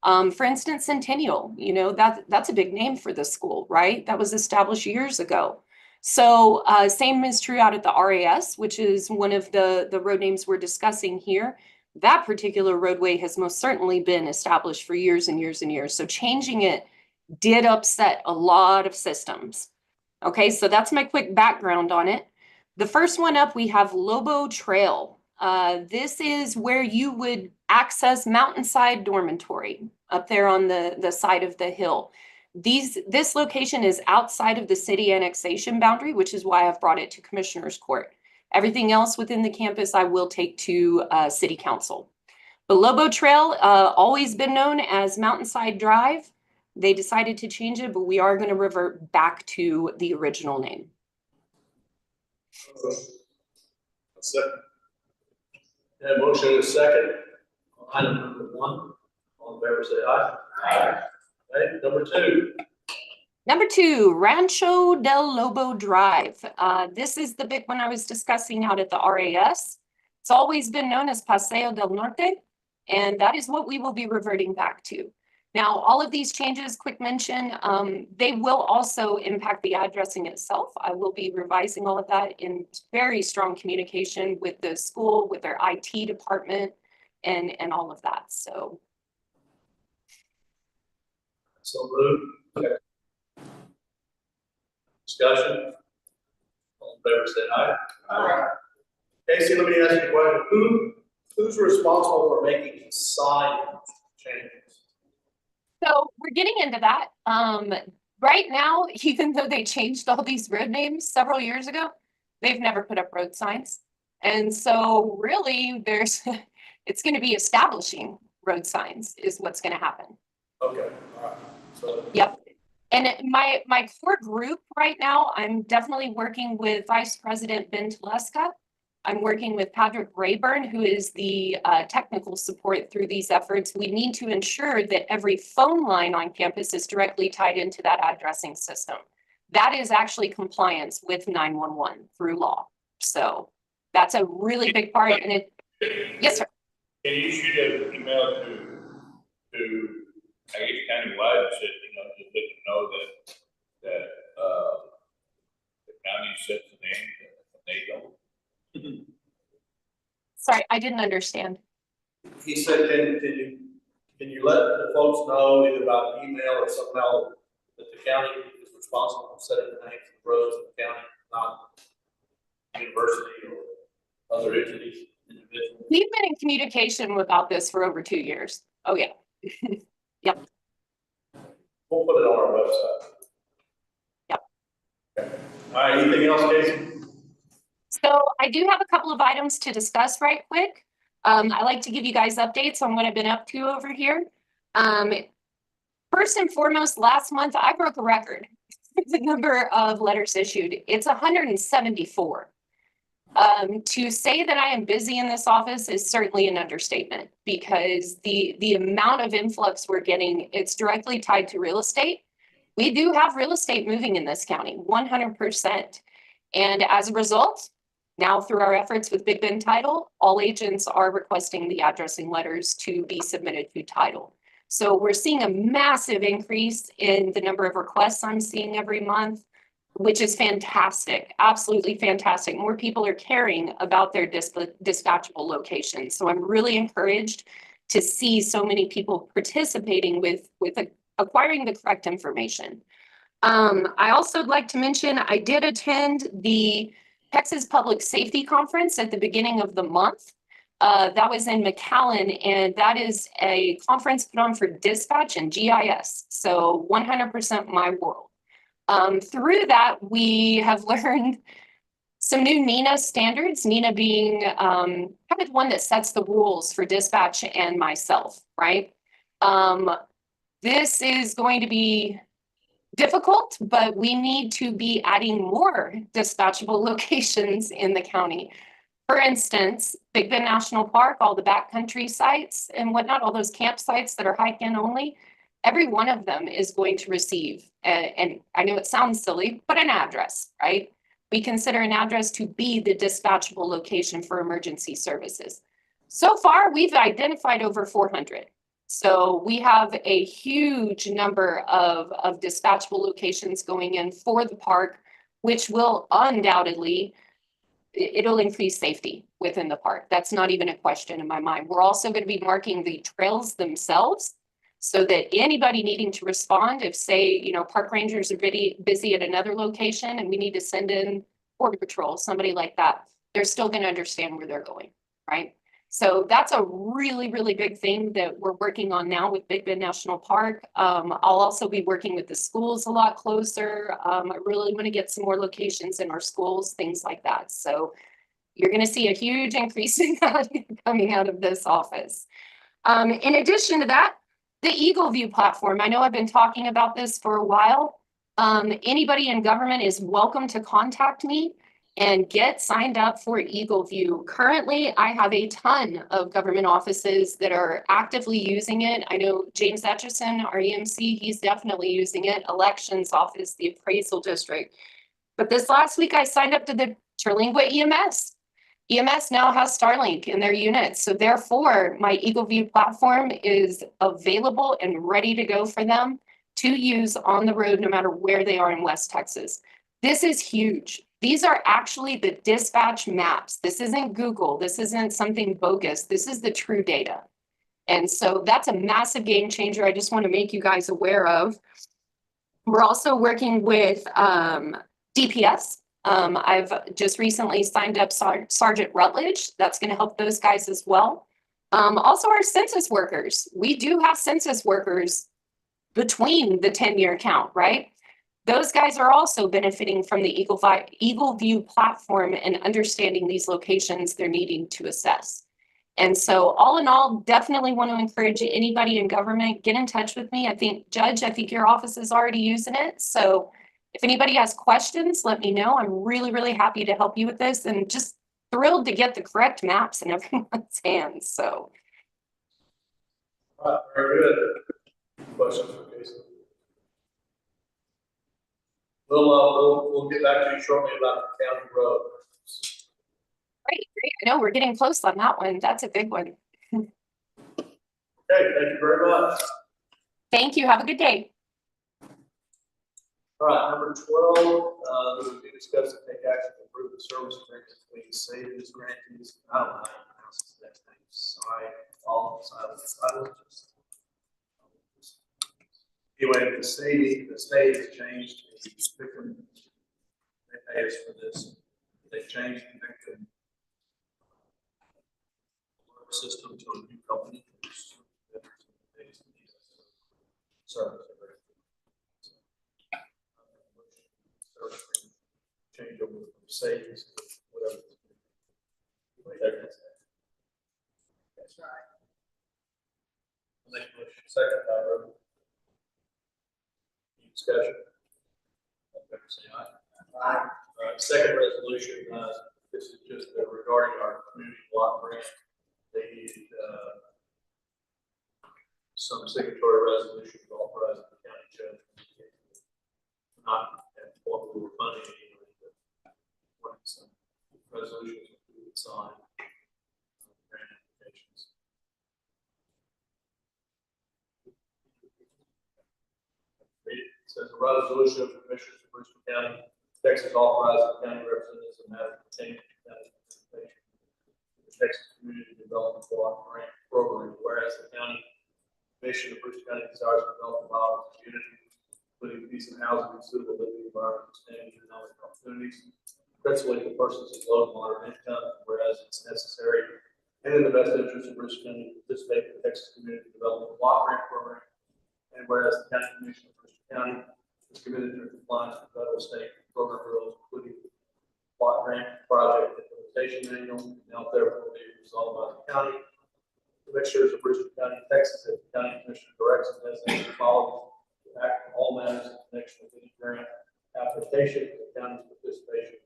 For instance, Centennial, you know, that's a big name for the school, right? That was established years ago. So same is true out at the RAS, which is one of the road names we're discussing here. That particular roadway has most certainly been established for years and years and years. So changing it did upset a lot of systems. Okay, so that's my quick background on it. The first one up, we have Lobo Trail. This is where you would access Mountainside Dormitory up there on the side of the hill. This location is outside of the city annexation boundary, which is why I've brought it to Commissioner's Court. Everything else within the campus, I will take to City Council. But Lobo Trail, always been known as Mountainside Drive. They decided to change it, but we are going to revert back to the original name. Second. Yeah, motion is second. Item number 1. All in favor, say aye. Aye. Okay, number 2. Number 2, Rancho del Lobo Drive. This is the big one I was discussing out at the RAS. It's always been known as Paseo del Norte, and that is what we will be reverting back to. Now, all of these changes, quick mention, they will also impact the addressing itself. I will be revising all of that in very strong communication with the school, with their IT department, and all of that. So moved. Okay. Discussion. All in favor, say aye. Aye. Casey, let me ask you a question. Who's responsible for making sign changes? So we're getting into that. Right now, even though they changed all these road names several years ago, they've never put up road signs. And so really it's going to be establishing road signs is what's going to happen. Okay, all right. So. Yep. And my core group right now, I'm definitely working with Vice President Ben Teleska. I'm working with Patrick Rayburn, who is the technical support through these efforts. We need to ensure that every phone line on campus is directly tied into that addressing system. That is actually compliance with 911 through law. So that's a really big part. And yes, sir. Can you shoot an email to I guess countywide, so just let them know that the county sets the name and they don't. Sorry, I didn't understand. He said, can you let the folks know either by email or somehow that the county is responsible for setting the names of the roads in the county, not university or other entities, individuals? We've been in communication about this for over 2 years. Oh yeah. Yep. We'll put it on our website. Yep. Okay. All right, anything else, Casey? So I do have a couple of items to discuss right quick. I like to give you guys updates on what I've been up to over here. First and foremost, last month I broke a record. The number of letters issued, it's 174. To say that I am busy in this office is certainly an understatement because the amount of influx we're getting, it's directly tied to real estate. We do have real estate moving in this county, 100%. And as a result, now through our efforts with Big Ben Title, all agents are requesting the addressing letters to be submitted to title. So we're seeing a massive increase in the number of requests I'm seeing every month, which is fantastic, absolutely fantastic. More people are caring about their dispatchable locations. So I'm really encouraged to see so many people participating with acquiring the correct information. I also would like to mention, I did attend the Texas Public Safety Conference at the beginning of the month. That was in McAllen, and that is a conference put on for dispatch and GIS. So 100% my world. Through that, we have learned some new NINA standards, NINA being kind of the one that sets the rules for dispatch and myself, right? This is going to be difficult, but we need to be adding more dispatchable locations in the county. For instance, Big Bend National Park, all the backcountry sites and whatnot, all those campsites that are hike-in only, every one of them is going to receive, and I know it sounds silly, but an address, right? We consider an address to be the dispatchable location for emergency services. So far, we've identified over 400. So we have a huge number of dispatchable locations going in for the park, which will undoubtedly, it'll increase safety within the park. That's not even a question in my mind. We're also going to be marking the trails themselves so that anybody needing to respond, if say, park rangers are busy at another location and we need to send in Border Patrol, somebody like that, they're still going to understand where they're going, right? So that's a really, really big thing that we're working on now with Big Bend National Park. I'll also be working with the schools a lot closer. I really want to get some more locations in our schools, things like that. So you're going to see a huge increase in value coming out of this office. In addition to that, the Eagle View platform. I know I've been talking about this for a while. Anybody in government is welcome to contact me and get signed up for Eagle View. Currently, I have a ton of government offices that are actively using it. I know James Etchison, our EMC, he's definitely using it. Elections office, the appraisal district. But this last week, I signed up to the Terlingua EMS. EMS now has Starlink in their units. So therefore, my Eagle View platform is available and ready to go for them to use on the road, no matter where they are in West Texas. This is huge. These are actually the dispatch maps. This isn't Google. This isn't something bogus. This is the true data. And so that's a massive game changer. I just want to make you guys aware of. We're also working with DPS. I've just recently signed up Sergeant Rutledge. That's going to help those guys as well. Also our census workers. We do have census workers between the 10-year count, right? Those guys are also benefiting from the Eagle View platform and understanding these locations they're needing to assess. And so all in all, definitely want to encourage anybody in government, get in touch with me. I think your office is already using it. So if anybody has questions, let me know. I'm really, really happy to help you with this and just thrilled to get the correct maps in everyone's hands. So. All right, very good. Questions for Casey? We'll get back to you shortly about the county road. Great. I know we're getting close on that one. That's a big one. Okay, thank you very much. Thank you. Have a good day. All right, number 12, this will be discussed to take action to approve the service agreement between savings grantees. I don't know how to pronounce his next name. Anyway, the state has changed the victim. They pay us for this. They changed the victim alert system to a new company. Service. Change over from savings to whatever. That's right. Second, any discussion? All in favor, say aye. Aye. All right, second resolution, this is just regarding our community block grant. They needed some signatory resolution to authorize the county judge not at what we were funding anyway, but some resolutions we would sign grant applications. It says a resolution of the Commissioners of Brewster County, Texas, authorizing the county representatives in matters pertaining to county participation in the Texas Community Development Block Grant Program, whereas the county Commission of Brewster County desires to develop a model community, including decent housing and suitable living environment, expanding economic opportunities, principally for persons of low and moderate income, whereas it's necessary and in the best interest of Brewster County to participate in the Texas Community Development Block Grant Program, and whereas the County Commission of Brewster County is committed to compliance with federal, state, and program rules, including block grant project implementation manual, now therefore be resolved by the county commissioners of Brewster County, Texas, that the county commissioner directs and designates the following to act on all matters in connection with any grant application for the county's participation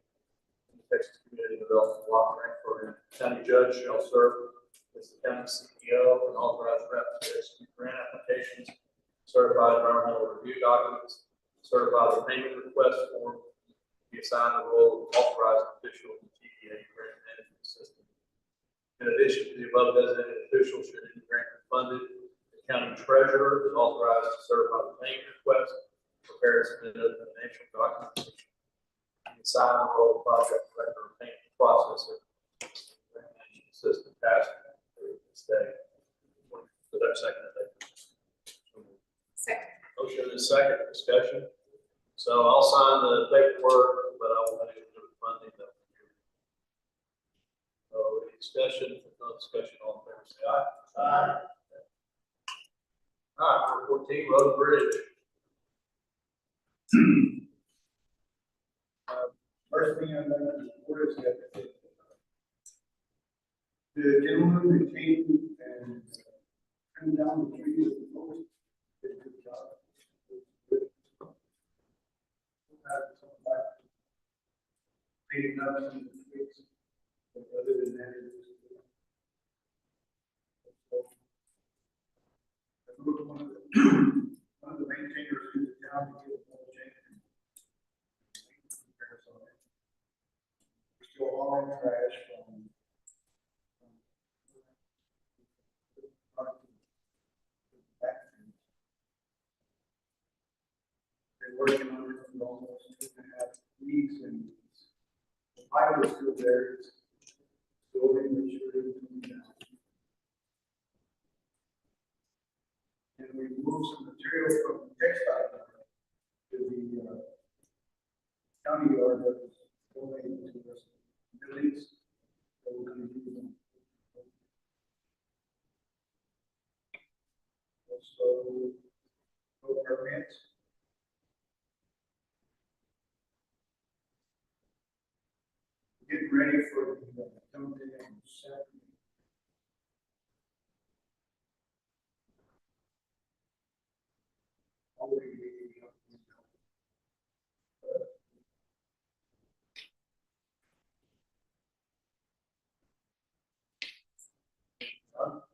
in the Texas Community Development Block Grant Program. County judge shall serve as the county CEO and authorize reps to execute grant applications, certify environmental review documents, certify the payment request form, be assigned the role of authorized official in the TVA grant management system. In addition to the above designated official, should any grant be funded, the county treasurer is authorized to certify the payment request, prepare and submit a financial documentation, and assign the role of project director and payment processor. Grant management system passed through this day. So that's second, I think. Second. Motion is second, discussion. So I'll sign the paperwork, but I will make it to the funding that we do. So any discussion, if no discussion, all in favor, say aye. Aye. All right, number 14, road and bridge. First thing I'd like to report is that the gentleman that came and trimmed down the trees at the post did a good job. Cleaning up some of the streets, but other than that, it was good. I moved one of the maintainers in the town to get a full check. We're still hauling trash from they're working on it for almost 2.5 weeks, and the pile is still there. It's still in the shooting down. And we moved some material from the textile yard to the county yard that was donated to us, buildings. So we're going to use them. So, no permits. Getting ready for the dumping on Saturday. Already being up and down.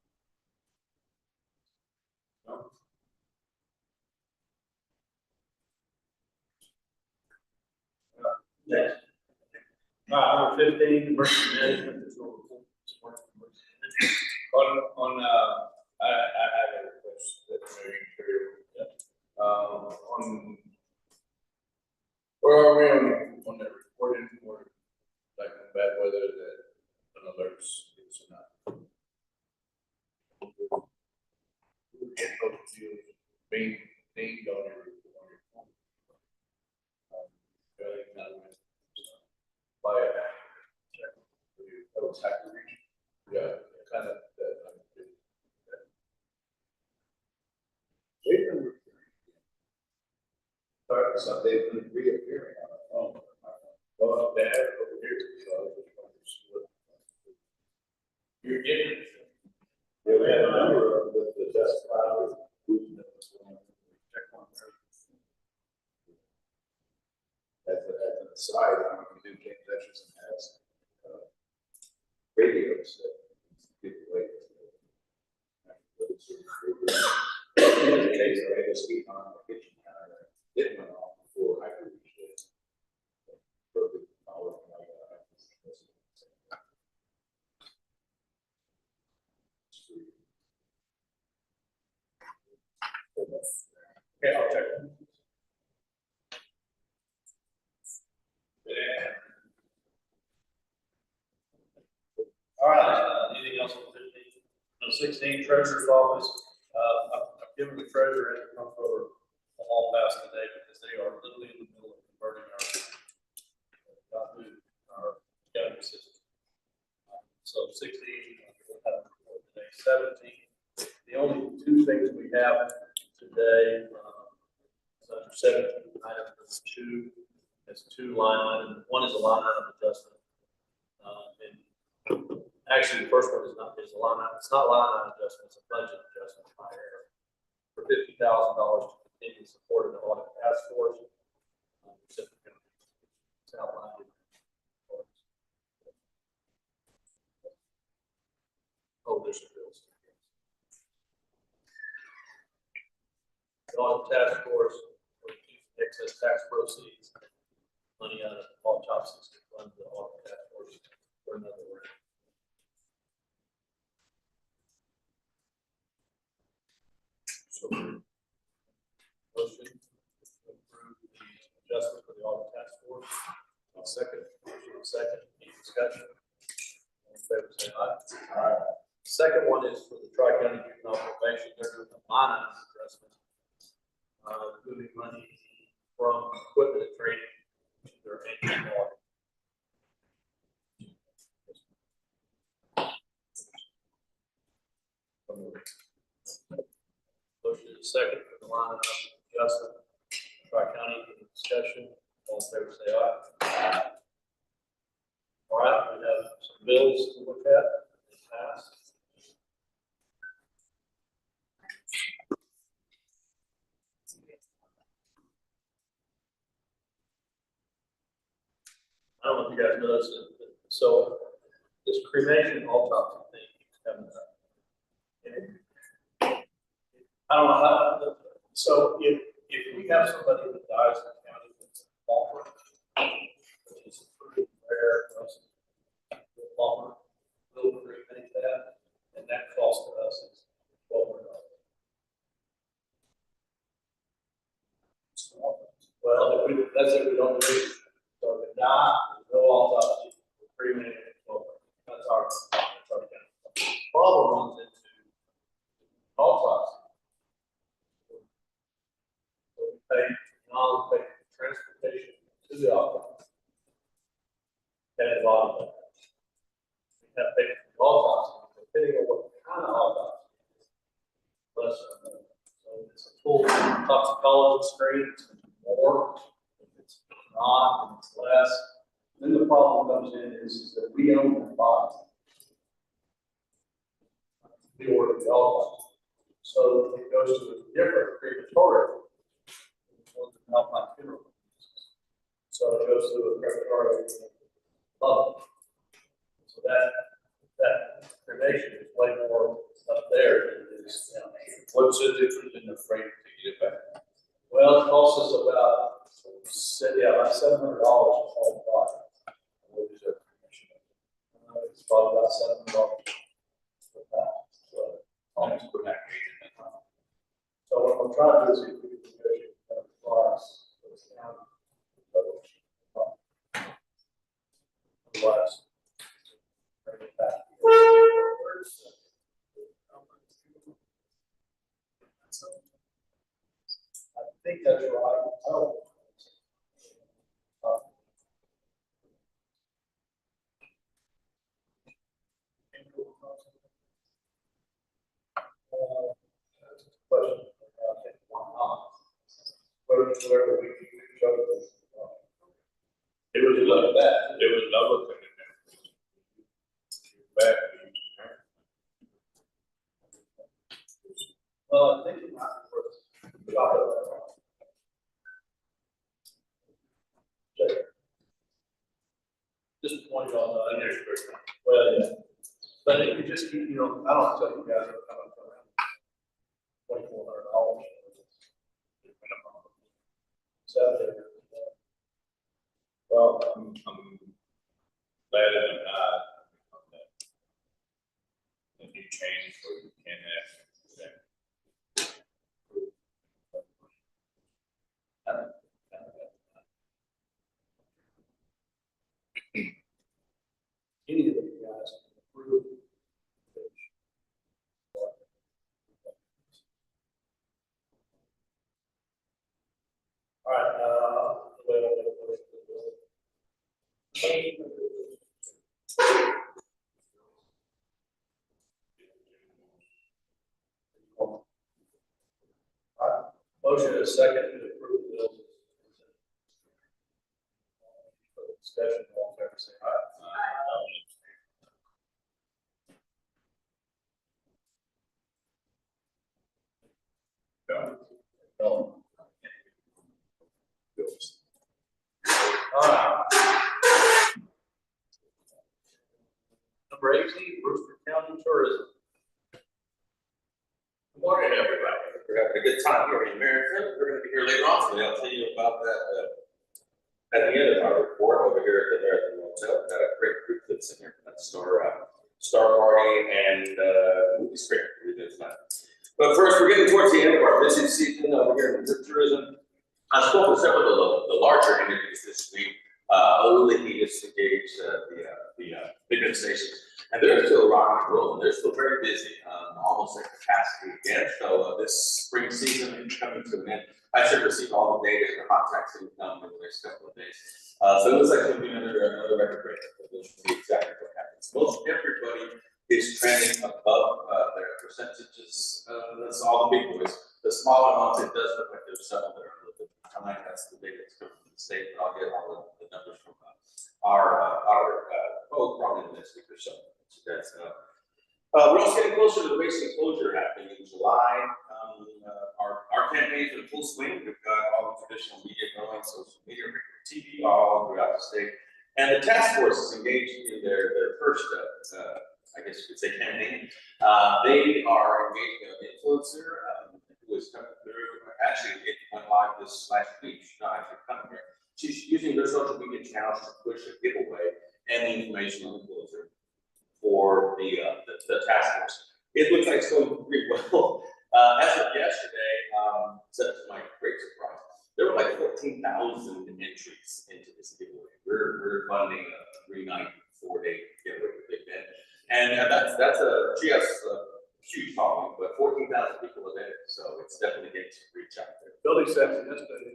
Next. Number 15, emergency management. There's no report this morning. I have a request that's very clear. On, where are we on the reporting for like bad weather that an alerts is not? Get those deals being named on your phone. By a check for your total tax region. Yeah, kind of that. So they've been reappearing on the phone. Well, they have it over here, so I was just wondering. You're getting it. Yeah, we had a number of the test files. Check one there. As an aside, I don't know if you do King Hutchinson has radios that people like. In case I had to speak on the kitchen counter, it went off before I could reach it. Okay, I'll check. All right, anything else on 15? No, 16, treasurer's office. I've given the treasurer a come over a long pass today because they are literally in the middle of converting our accounting system. So 16, we'll have a report today. 17, the only two things we have today, is under 17, item number 2, It's two line item, one is a line item adjustment. And actually, the first one is a line item, it's not a line item adjustment, it's a budget adjustment by error. For $50,000 to continue support of the audit task force. It's outlined. Oh, there's a bills. The audit task force, will use excess tax proceeds, money out of all top 60 funds, the audit task force for another round. So, motion to approve the adjustment for the audit task force. I'll second. Motion second. Any discussion? All in favor, say aye. Aye. Second one is for the Tri-County Juvenile Probation. They're doing a line item adjustment. Moving money from equipment and training to their annual audit. Motion is second for the line item adjustment. Tri-County, any discussion? All in favor, say aye. Aye. All right, we have some bills to look at. They pass. I don't know if you guys noticed it, so this cremation autopsy thing keeps coming up. And I don't know how, so if we have somebody that dies in the county that's a pauper, which is pretty rare, pauper, we'll cremate that, and that cost to us is $1,200. Well, that's if we don't do it. So if not, no autopsy, cremate it. That's our problem runs into autopsy. So we pay transportation to the autopsy. And a lot of that. We have to pay for the autopsy, depending on what kind of autopsy it is. Less than that. So it's a full toxicology screen, it's more. If it's not, it's less. Then the problem comes in is that we own the body. The order of the autopsy. So it goes to a different crematory. Alpine funeral. So it goes to a crematory level. So that cremation is way more up there than it is down here. What's the difference in the freight to get it back? Well, it costs us about $700 to haul the body. What is that commission? It's probably about $700 per pound. So, Almost per pack. so what I'm trying to do is see if we can negotiate a better price for this county. Otherwise, bring it back. I think that's right. Oh. Question, I think, why not? Whatever we show this. It was like that. There was another thing in there. Back. Well, I think it might be worth a shot at that. Check. Just point on the next person. Well, yeah. But if you just keep, I don't tell you guys, $2,400. Well, I'm glad that I'm not on that. The new change where you can have that. Any of you guys can approve. All right, motion is second to approve the bill. discussion, all in favor, say aye. No. All right. Number 18, Brewster County Tourism. Good morning, everybody. We're having a good time here in America. We're going to be here later on today. I'll tell you about that at the end of our report over here at the Marathon Hotel. We've got a great group that's in here. That's Star Party and movie screen. Really good tonight. But first, we're getting towards the end of our busy season over here in tourism. I spoke with several of the larger entities this week. Only he just engaged the big stations, and they're still rocking and rolling. They're still very busy, almost at capacity again. So this spring season is coming to an end. I should receive all the data and the hot taxi come in the next couple of days. So it looks like it'll be another record break. We'll see exactly what happens. Most everybody is trending above their percentages. That's all the big boys. The smaller ones, it does look like there's several that are a little bit behind. That's the data that's coming from the state. But I'll get all the numbers from our probably in the next week or so. So that's we're also getting closer to the racing closure happening in July. Our campaigns are in full swing. We've got all the traditional media going, social media, TV, all throughout the state. And the task force is engaged in their first, I guess you could say, campaign. They are engaging an influencer who is coming through. Actually, it went live this last week. She's not actually coming here. She's using their social media channels to push a giveaway and the information influencer for the task force. It looks like it's going pretty well. As of yesterday, to my great surprise, there were like 14,000 entries into this giveaway. We're funding a 3-night, 4-day giveaway with Big Ben, and she has a huge following, but 14,000 people are there, so it's definitely getting to reach out there. Building section yesterday,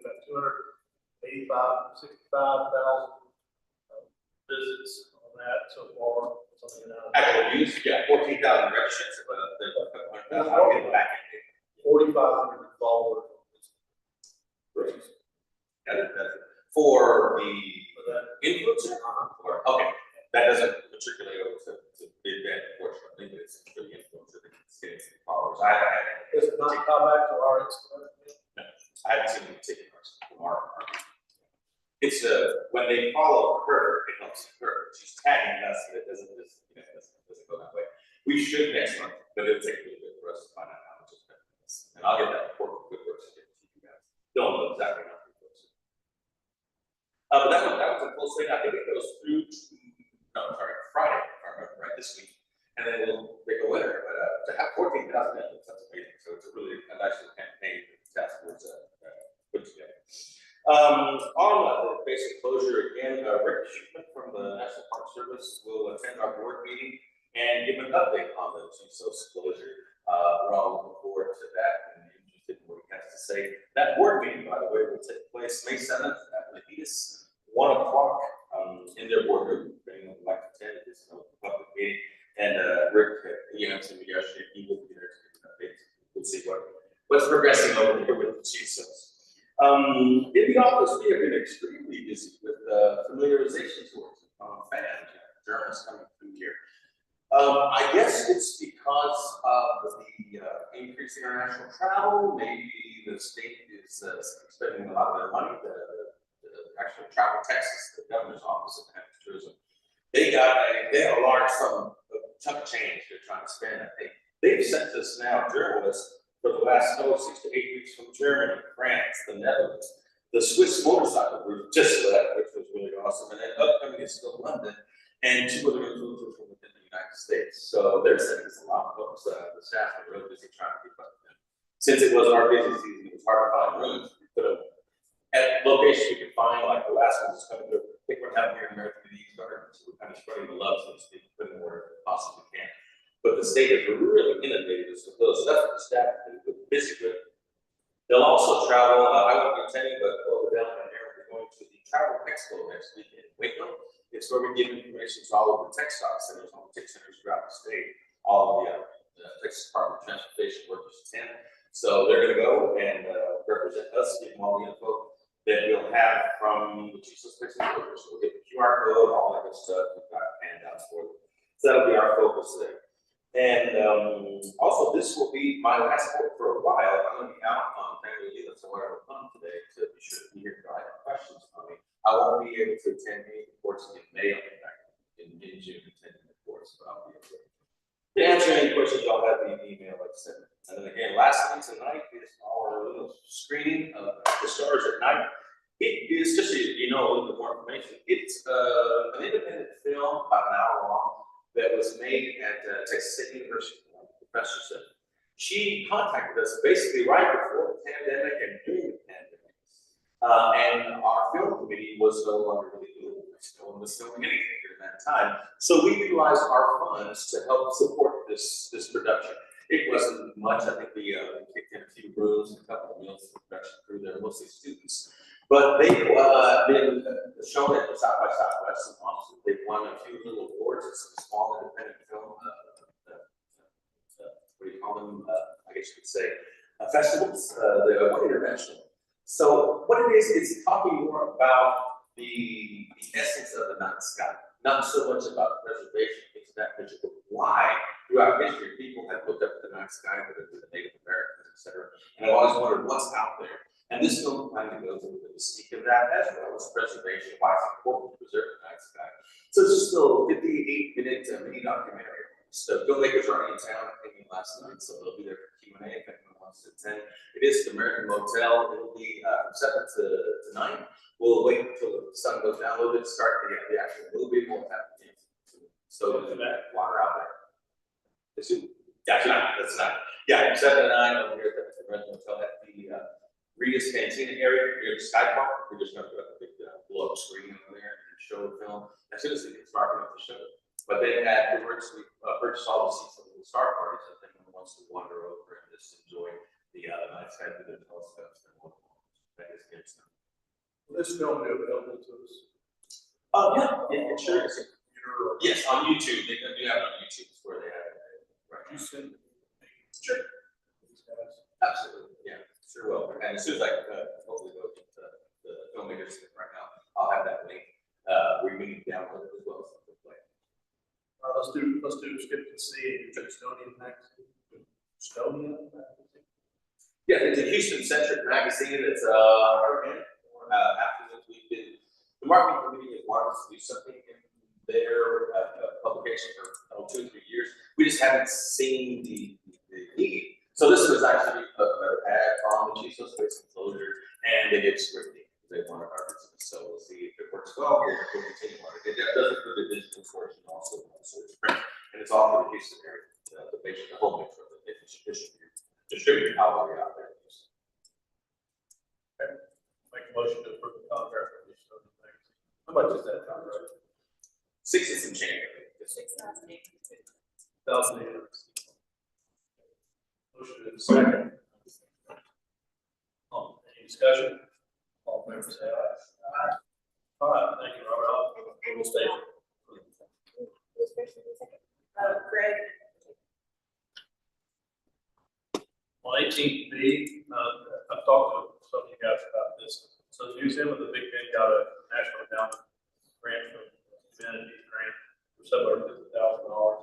about 65,000 visits on that so far. Actual use, yeah, 14,000 registrations, but I'll get back in. 4,500 followers. Right. That's for the influencer? Okay, that doesn't matriculate over to Big Ben, unfortunately, but it's for the influencer that gets some followers. Does it not come back to our Instagram? No, I haven't seen any tickets from our. It's when they follow her, it helps her. She's tagging us, and it doesn't just doesn't go that way. We should next month, but it'll take a little bit for us to find out how much it's going to cost. And I'll get that report quick for us to get to you guys. Don't know exactly how many folks. But that was a full swing. I think it goes through Friday, if I remember right, this week. And then we'll pick a winner. But to have 14,000 that's amazing. So it's a really nice little campaign that the task force put together. On the basic closure again, Rick Shipman from the National Park Service will attend our board meeting and give an update on the GSOS closure. We're all looking forward to that and interested in what he has to say. That board meeting, by the way, will take place May 7th at Levitas, 1 o'clock in their boardroom. If anyone would like to attend, it's a public meeting. And Rick, you answered me yesterday, he will be there to give an update. We'll see what's progressing over here with the GSOS. In the office, we have been extremely busy with familiarization tours on fans, journalists coming through here. I guess it's because of the increased international travel. Maybe the state is spending a lot of their money. The actual travel Texas, the governor's office of tourism, they have a large chunk of change they're trying to spend. I think they've sent us now journalists for the last 6 to 8 weeks from Germany, France, the Netherlands. The Swiss motorcycle group just left, which was really awesome. And then upcoming is still London, and 2 other influencers from within the United States. So they're sending us a lot of folks. The staff are really busy trying to keep up with them. Since it was our busy season, it was hard to find rooms. We put them at locations we could find, like the last one was coming through. I think we're having here in American League Garden, so we're kind of spreading the love, so to speak, putting where we possibly can. But the state has really innovated this with those. So that's what the staff has been busy with. They'll also travel, I won't be attending, but over down there, we're going to the Travel Expo next week in Waco. It's where we give information to all of the tech stock centers, all the tech centers throughout the state, all of the Texas Department of Transportation workers attend. So they're going to go and represent us, give them all the info that we'll have from the GSOS Texas workers. So we'll get the QR QR code, all that good stuff, we've got handouts for them. So that'll be our focus there. And also, this will be my last board for a while. I'm gonna be out on family leave, so I will come today to be sure to be here if I have questions on me. I won't be able to attend any reports in May, I'll be back in June attending reports, but I'll be able to answer any questions y'all have in the email, like I said. And then again, lastly, tonight is our little screening of The Stars at Night. It is, just so you know a little bit more information, it's an independent film, about an hour long, that was made at Texas State University, Professor said. She contacted us basically right before the pandemic and during the pandemic. And our film committee was no longer really doing it. No one was filming anything during that time. So we utilized our funds to help support this production. It wasn't much. I think we kicked in a few rooms and a couple of meals for the production crew there, mostly students. But they've been shown at South by Southwest and also they've won a few little awards at some small independent film, what do you call them? I guess you could say festivals, the international. So what it is, it's talking more about the essence of the night sky, not so much about preservation, things of that nature, but why throughout history people have looked up at the night sky, whether it's the Native Americans, etc. And I've always wondered what's out there. And this film kind of goes into the mystique of that, as well as preservation, why it's important to preserve the night sky. So it's just a little 58-minute mini documentary. So filmmakers are already in town, I think, last night, so they'll be there for Q&A if anyone wants to attend. It is the American Motel. It'll be from 7 to 9. We'll wait until the sun goes down a little bit to start the actual movie. We'll have so there's water out there. That's not. Yeah, 7 to 9 over here at the American Motel at the Rita's Cantina area near the Sky Park. We're just going to put up a big blow up screen over there and show the film as soon as it gets dark enough to show it. But then afterwards, we purchased all the seats for the star parties. If anyone wants to wander over and just enjoy the night sky through the telescopes, then we'll make it against them. Will this film be available to us? Yeah, it sure is. Yes, on YouTube. They do have it on YouTube. It's where they have it. Right. You send me. Sure. These guys. Absolutely. Yeah. Sure will. And as soon as I hopefully go to the filmmakers right now, I'll have that link. We can download it as well as the play. Let's do skip to C and Estonian magazine. Estonian magazine. Yeah, it's a Houston-centric magazine. It's after this we've been the marketing committee has wanted us to do something in their publication for 2 or 3 years. We just haven't seen the need. So this was actually an ad on the Chiefs Space Enclosure, and they did scrutiny. They wanted our business, so we'll see if it works well. We'll continue on it. It does include the digital version also, so it's print, and it's all for the Houston area. The whole mix of the distributed out there. Okay. Make a motion to approve the contract for the Estonian magazine. How much is that contract? 6 and some change. 1,800. Motion is second. Any discussion? All in favor, say aye. All right, thank you, Robert. We'll stay. Greg. On 18B, I've talked to some of you guys about this. So the museum of the Big Ben got a national endowment grant from humanities grant for $750,000.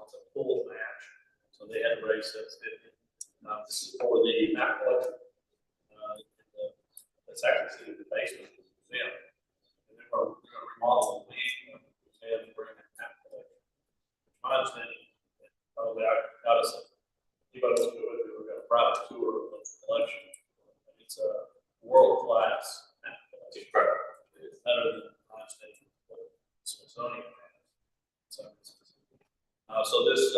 It's a full match, so they had to raise $750,000. This is for the map collection. It's actually sitting in the basement of the museum. And they're going to remodel the wing of the museum and bring that map collection. My understanding, probably I got us anybody else do it, we're going to private tour of the collection. It's a world-class map collection. It's incredible. It's better than my understanding of what Smithsonian has. So this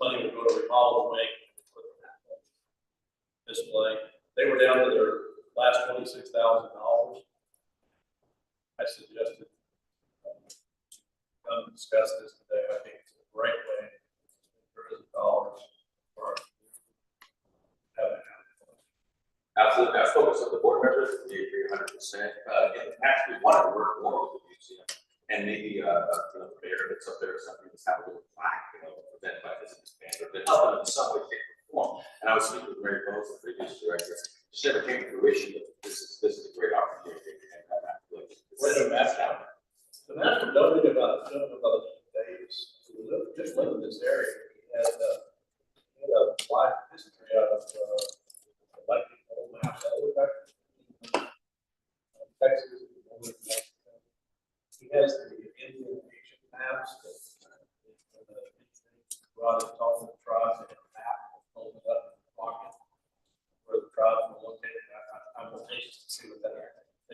money will go to remodel the wing for the map collection display. They were down to their last $26,000. I suggested come discuss this today. I think it's a great way to raise dollars for having a Absolutely. I've spoken to some of the board members. We agree 100%. In the past, we wanted to work more with the museum and maybe the mayor that's up there or something that's have a little plaque, presented by this band, or help them in some way, shape, or form. And I was speaking with Mary Bowles, the previous director. She never came to fruition, but this is a great opportunity to have that. Where's the map now? The map from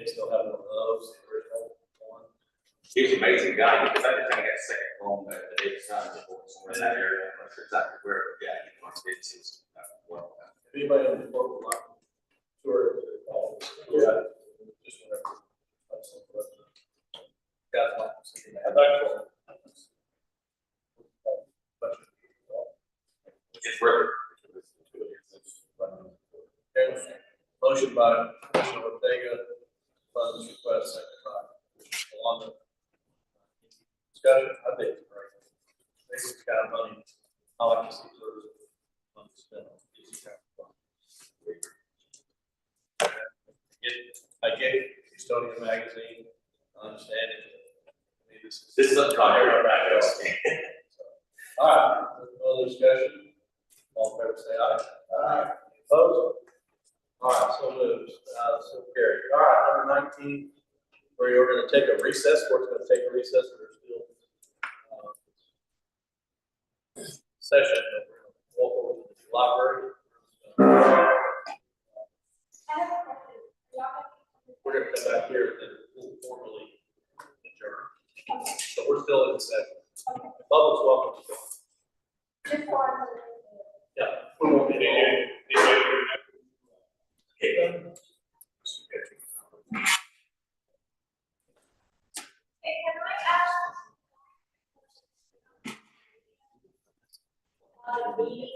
They still have one of those, the original one. He was an amazing guy, because I think I got a second home at the Davis County, somewhere in that area, I'm not sure exactly where, but yeah, he wants to get his, well. If anybody on the board would like to tour it, yeah, just whatever. Guys, like to see that. I'd like to. It's rare. Okay, motion by Commissioner Ortega, funds request, second by Commissioner Wanda. Discussion, I think it's great. This is the kind of money I like to see tourism money spent on these kind of fun. I get Estonia magazine, I understand it. I mean, This is a contract, right? All right, no other discussion? All in favor, say aye. Aye. Opposed? All right, so moved, so carried. All right, number 19, where you're gonna take a recess, we're gonna take a recess, there's still, session, that we're gonna walk over to the library. I have a question. Y'all We're gonna come back here and then we'll formally adjourn. So we're still in session. Okay. Public's welcome to go. just so I'm. Yeah, we won't be there. Hey, can I ask? Meeting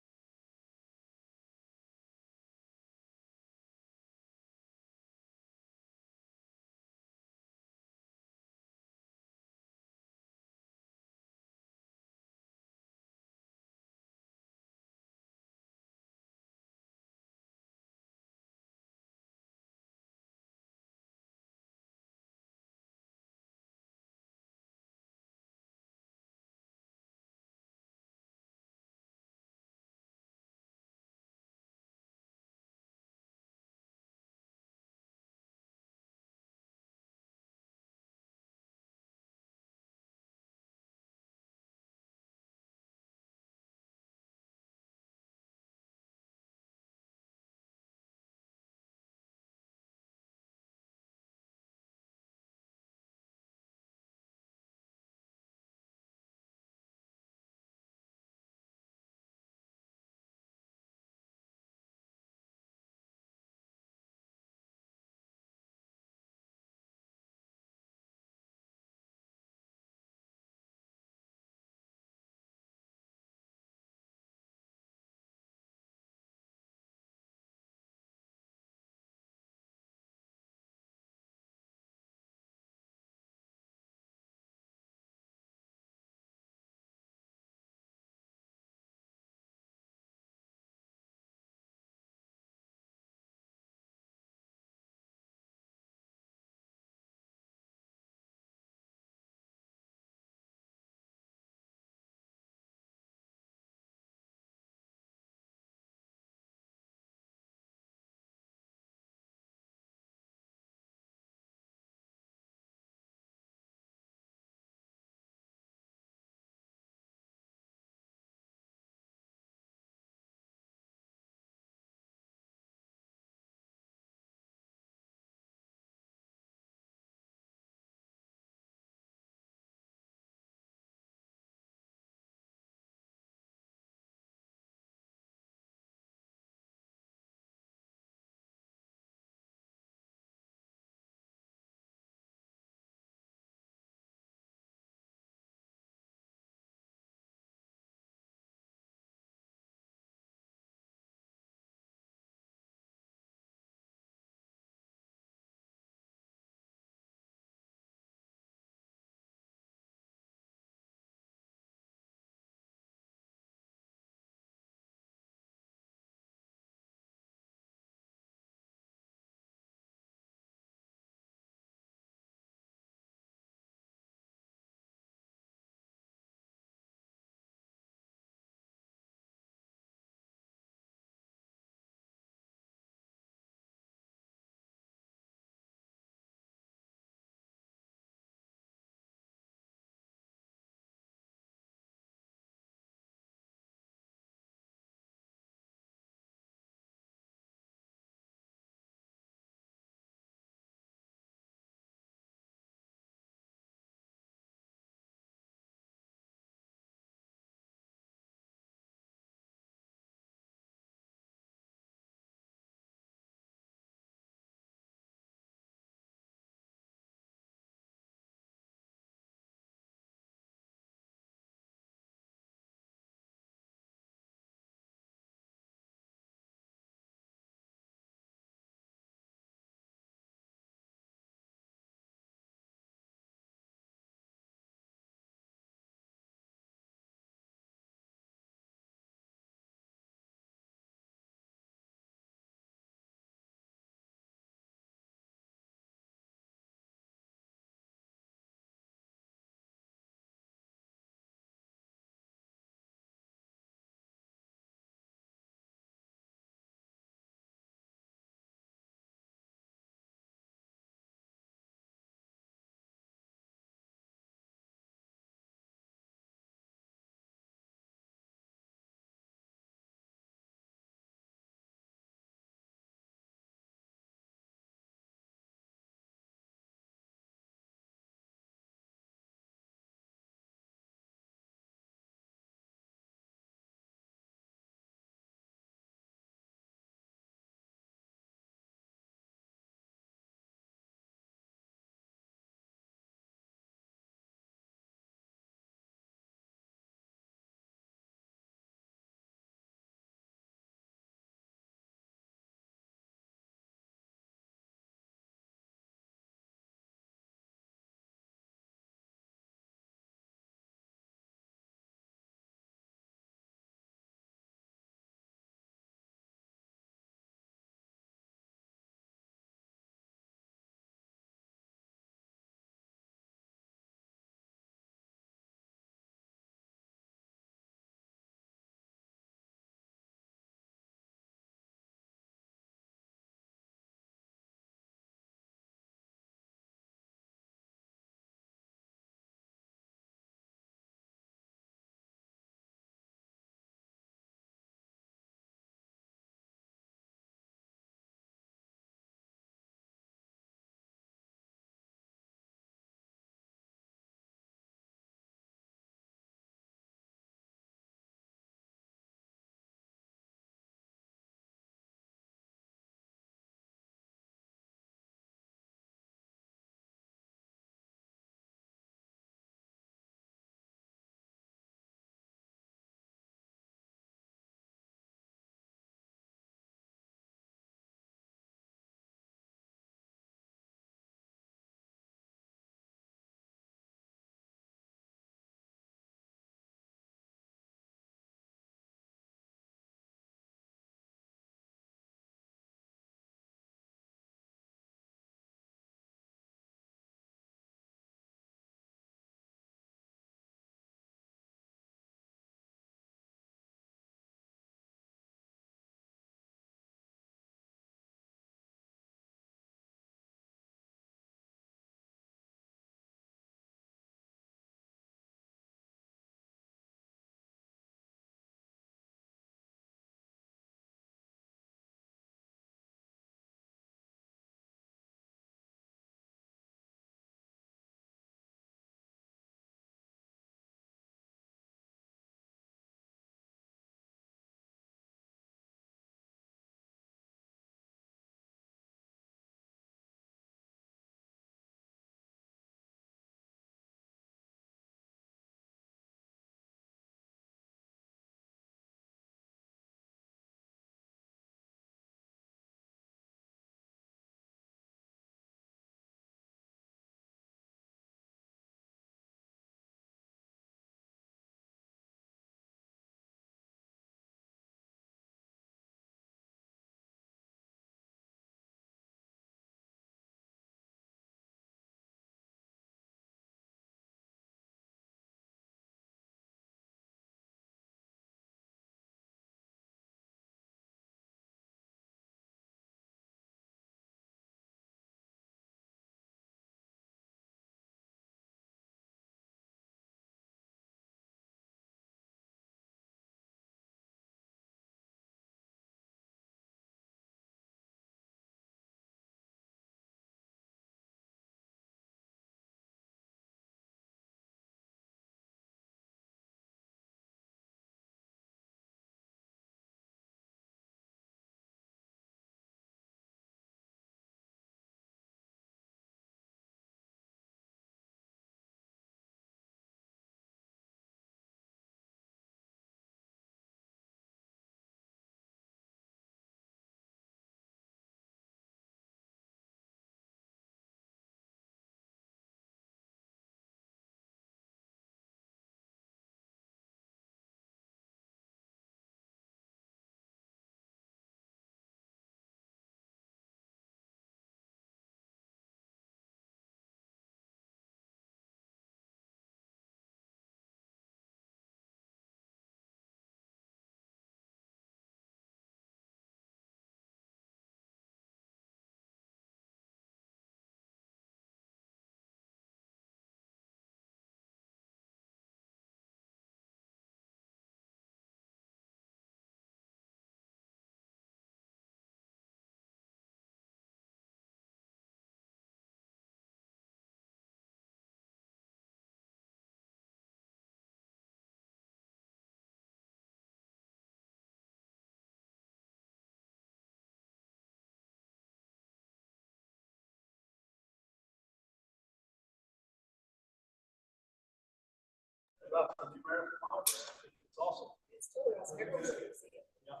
about the American Opera. I think it's awesome. It's totally awesome. Everyone's going to see it. Yeah.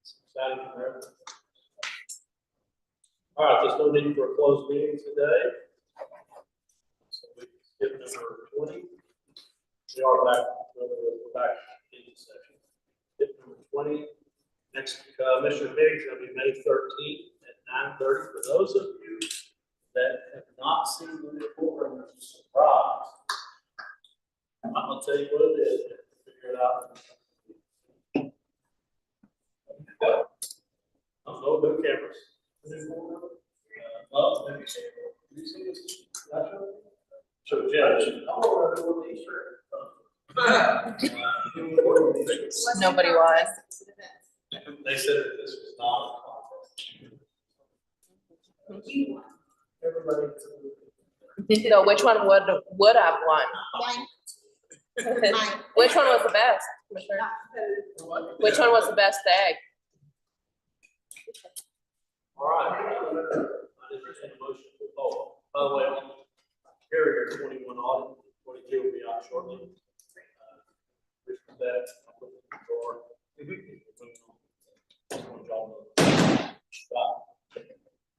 It's exciting for everyone. All right, there's no need for a closed meeting today. So we skip number 20. We are back, we're back in the session. Skip number 20. Next, Commissioner meeting is going to be May 13th at 9:30. For those of you that have not seen the report, and there's a surprise. I'm going to tell you what it is. Figure it out. No cameras. Well, maybe say, do you see this? So, Judge. Nobody was. They said that this was not a contest. You won. Everybody. So which one would have won? Which one was the best, Commissioner? Which one was the best egg? All right. I entertain a motion to poll. By the way, carrier 21 audit, 22 will be out shortly. That I'm looking for.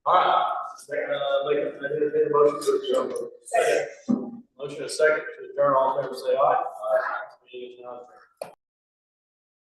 All right. I entertain a motion to adjourn. Second. Motion is second to adjourn. All in favor, say aye. Meeting is now adjourned.